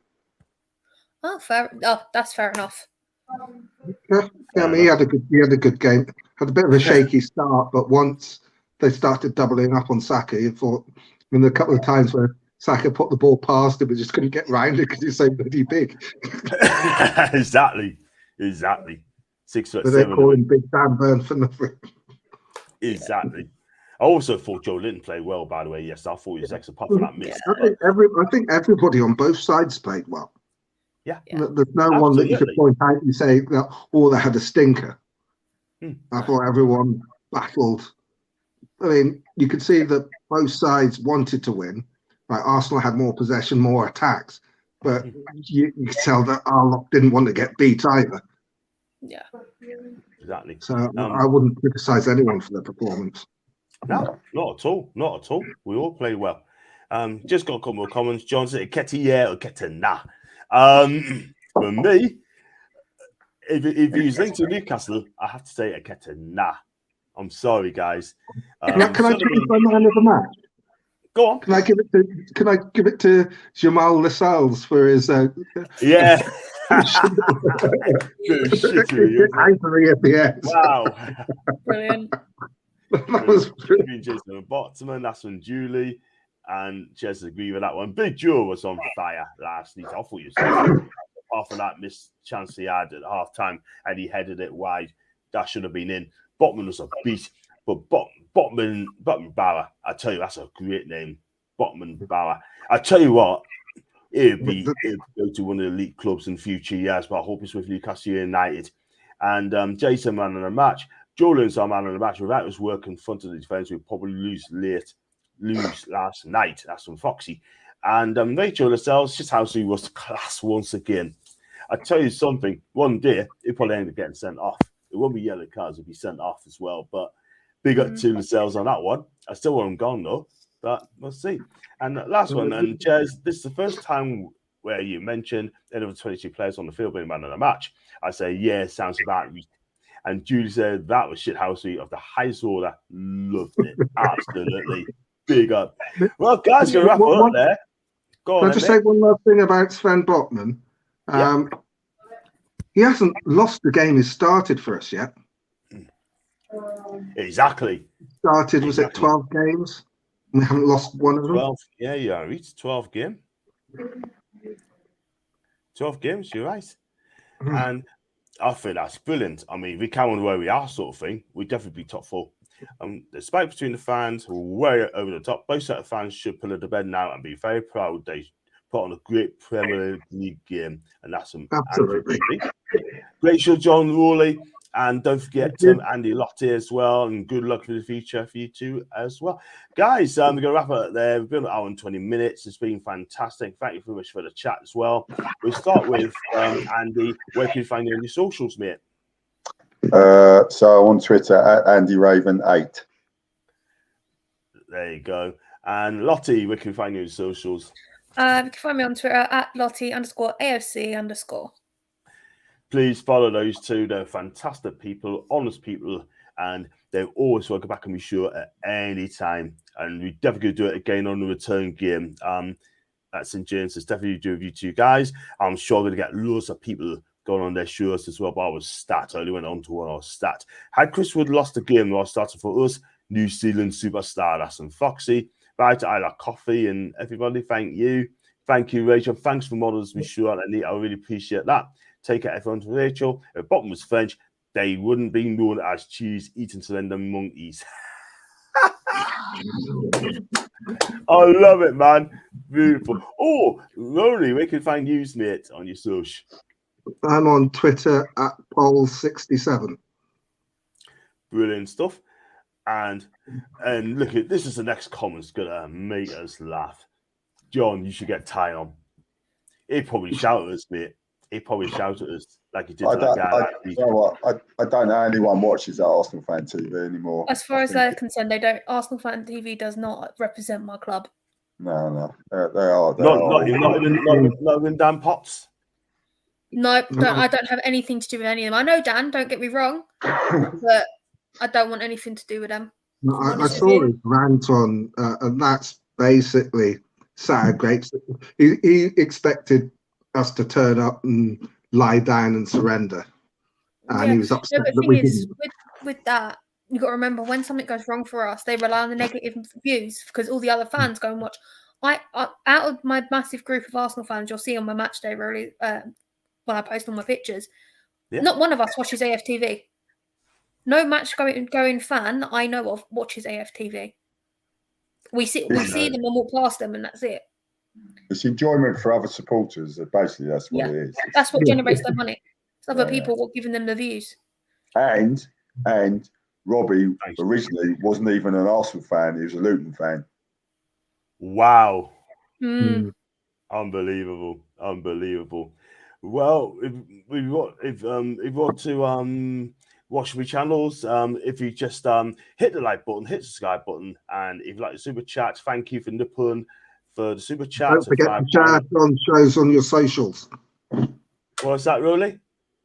Oh, fair. Oh, that's fair enough. Yeah, I mean, he had a good game. Had a bit of a shaky start, but once they started doubling up on Saka, you thought, I mean, a couple of times where Saka put the ball past him, but just couldn't get round it because he's so bloody big. Exactly. 6'7". But they're calling Big Dan Burn for nothing. Exactly. I also thought Joe Linton played well, by the way. Yes, I thought he was excellent, apart from that miss. I think everybody on both sides played well. Yeah. There's no one that you could point out and say that, they had a stinker. I thought everyone battled. I mean, you could see that both sides wanted to win. Like Arsenal had more possession, more attacks, but you could tell that our lot didn't want to get beat either. Yeah. Exactly. So I wouldn't criticise anyone for their performance. No, not at all. Not at all. We all played well. Just got a couple more comments. John said, "Keti yeah or Keti nah." For me, if he's linked to Newcastle, I have to say Keti nah. I'm sorry, guys. Can I give it my man of the match? Go on. Can I give it to Jamal Lascelles for his yeah. Ivory at the end. Wow. Brilliant. That was brilliant. Jason and Botman, that's from Julie, and Jez agree with that one. Big Joe was on fire last night. I thought you said apart from that missed chance he had at half time and he headed it wide. That should have been in. Botman was a beast, but Botman Bauer, I tell you, that's a great name. Botman Bauer. I tell you what, he'll go to one of the elite clubs in future years, but I hope it's with Newcastle United. And Jason, man of the match. Jolin's our man of the match. Without his work in front of the defence, we'd probably lose last night. That's from Foxy. And Rachel Lascelles, just how she was class once again. I tell you something, one day he'll probably end up getting sent off. It won't be yellow cards, it'll be sent off as well. But big up to Lascelles on that one. I still want him gone though, but we'll see. And last one, and Jez, this is the first time where you mentioned any of the 22 players on the field being man of the match. I say, yeah, sounds about right. And Julie said that was shithousery of the highest order. Loved it. Absolutely. Big up. Well, guys, going to wrap up there. Go on. Can I just say one last thing about Sven Botman? He hasn't lost the game he started for us yet. Exactly. Started, was it 12 games? We haven't lost one of them. 12. Yeah, it's 12 games. 12 games, you're right. And I think that's brilliant. I mean, if we count on where we are, sort of thing, we'd definitely be top four. The spike between the fans, way over the top. Both set of fans should pull it to bed now and be very proud they put on a great Premier League game, and that's absolutely great show, John Rowley. And don't forget Andy Lottie as well. And good luck for the future for you two as well. Guys, we're going to wrap up there. We've been an hour and 20 minutes. It's been fantastic. Thank you very much for the chat as well. We'll start with Andy. Where can you find you on your socials, mate? So on Twitter, at AndyRaven8. There you go. And Lottie, where can you find you on your socials? You can find me on Twitter at Lottie_AOC_. Please follow those two. They're fantastic people, honest people, and they're always welcome back and be sure at any time. And we definitely do it again on the return game at St. James. It's definitely do with you two guys. I'm sure we're going to get loads of people going on their shirts as well. But I was stat. I only went on to one I was stat. Had Chris Wood lost the game, I started for us, New Zealand superstar, that's and Foxy. Right, I like coffee and everybody. Thank you. Thank you, Rachel. Thanks for models. Be sure I really appreciate that. Take it, everyone, to Rachel. If Bottom was French, they wouldn't be known as cheese-eating slender monkeys. I love it, man. Beautiful. Oh, Rory, where can you find you, mate, on your social? I'm on Twitter at Pole67. Brilliant stuff. And look at this is the next comment's gonna make us laugh. John, you should get Ty on. He'd probably shout at us, mate. He'd probably shout at us like he did to that guy. You know what? I don't know anyone watches that Arsenal fan TV anymore. As far as they're concerned, they don't. Arsenal fan TV does not represent my club. No, they are. Not even Dan Potts. No, I don't have anything to do with any of them. I know Dan, don't get me wrong, but I don't want anything to do with them. No, I saw his rant on, and that's basically sour grapes. He expected us to turn up and lie down and surrender, and he was upset that we didn't. With that, you've got to remember when something goes wrong for us, they rely on the negative views because all the other fans go and watch. Out of my massive group of Arsenal fans, you'll see on my match day really when I post all my pictures, not one of us watches AFTV. No match going fan I know of watches AFTV. We see them and walk past them, and that's it. It's enjoyment for other supporters. Basically, that's what it is. That's what generates their money. It's other people giving them the views. And Robbie originally wasn't even an Arsenal fan; he was a Luton fan. Wow! Unbelievable! Well, if you want to watch my channels, if you just hit the like button, hit the subscribe button, and if you like the super chat, thank you for nipping for the super chat. Don't forget to share on shows on your socials. What's that, Rolly?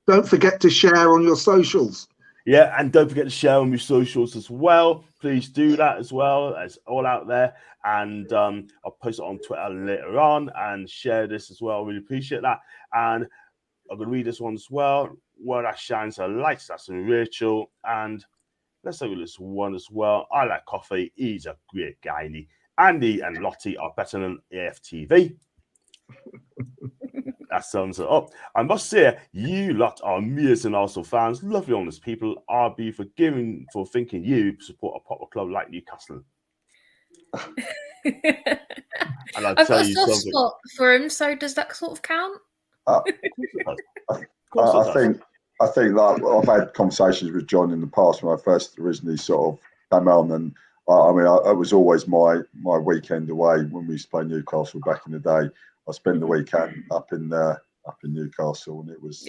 Don't forget to share on your socials. Yeah, and don't forget to share on your socials as well. Please do that as well. It's all out there. And I'll post it on Twitter later on and share this as well. Really appreciate that. And I'm going to read this one as well. Where that shines a light. That's from Rachel. And let's have this one as well. I like coffee. He's a great guy. Andy and Lottie are better than AFTV. That sums it up. I must say, you lot are amazing Arsenal fans. Lovely, honest people. I'll be forgiven for thinking you support a proper club like Newcastle. And I've got a soft spot for him, so does that sort of count? I think like I've had conversations with John in the past when I first originally sort of came on, and it was always my weekend away when we used to play Newcastle back in the day. I spent the weekend up in Newcastle, and it was.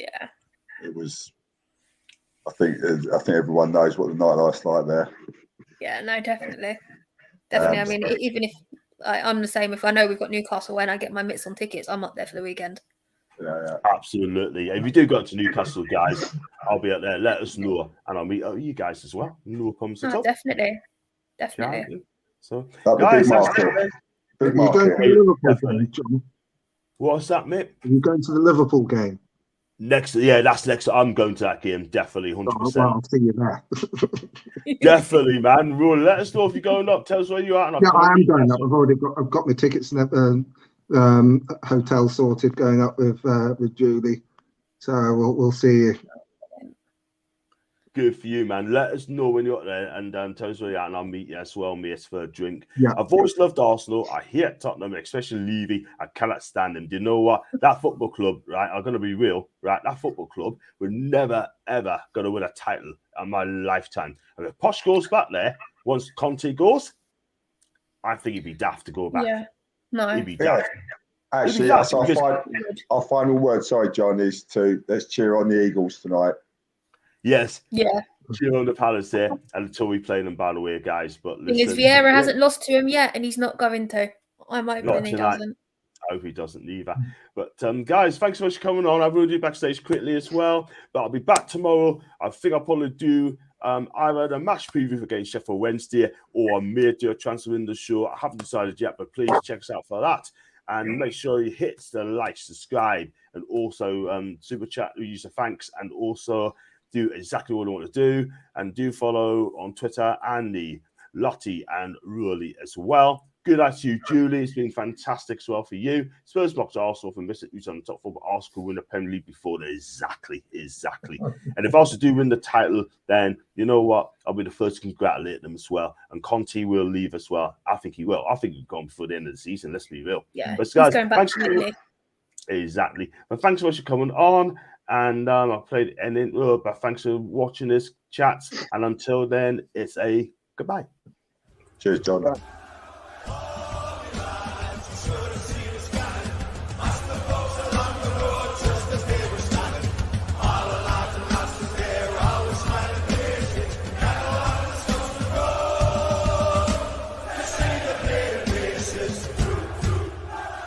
I think everyone knows what the nightlife's like there. Yeah, no, definitely. I mean, even if I'm the same, if I know we've got Newcastle when I get my mitts on tickets, I'm up there for the weekend. Yeah. Absolutely. If you do go to Newcastle, guys, I'll be up there. Let us know, and I'll meet you guys as well. No problems at all. Definitely. Yeah. So, guys, big market. John. What's that, mate? Are you going to the Liverpool game? That's next. I'm going to that game, definitely, 100%. Well, I'll see you there. Definitely, man. Rory, let us know if you're going up. Tell us where you are. Yeah, I am going up. I've got my tickets and hotel sorted. Going up with Julie, so we'll see you. Good for you, man. Let us know when you're up there and tell us where you're at, and I'll meet you as well, mates, for a drink. Yeah. I've always loved Arsenal. I hate Tottenham, especially Levy. I cannot stand him. Do you know what? That football club, right? I'm going to be real, right? That football club we're never, ever going to win a title in my lifetime. And if Posh goes back there, once Conte goes, I think he'd be daft to go back. Yeah, no. He'd be daft. Actually, that's our final word. Sorry, John, is to let's cheer on the Eagles tonight. Yes. Yeah. Cheer on the Palace there until we play them, by the way, guys. But listen, Vieira hasn't lost to him yet, and he's not going to. I'm hoping he doesn't. I hope he doesn't either. But guys, thanks so much for coming on. I've already backstage quickly as well, but I'll be back tomorrow. I think I'll probably do either the match preview against Sheffield Wednesday or a major transfer window show. I haven't decided yet, but please check us out for that. And make sure you hit the like, subscribe, and also super chat, user thanks, and also do exactly what I want to do. And do follow on Twitter Andy, Lottie, and Ruley as well. Good night to you, Julie. It's been fantastic as well for you. Spurs box Arsenal from Mr. Who's on the top 4, but Arsenal win the Premier League before that. Exactly. And if Arsenal do win the title, then you know what? I'll be the first to congratulate them as well. And Conte will leave as well. I think he will. I think he'll go on before the end of the season. Let's be real. Yeah, but guys, he's going back to exactly. But thanks so much for coming on. And I've played ending, but thanks for watching this chat. And until then, it's a Goodbye. Cheers, John. Bye.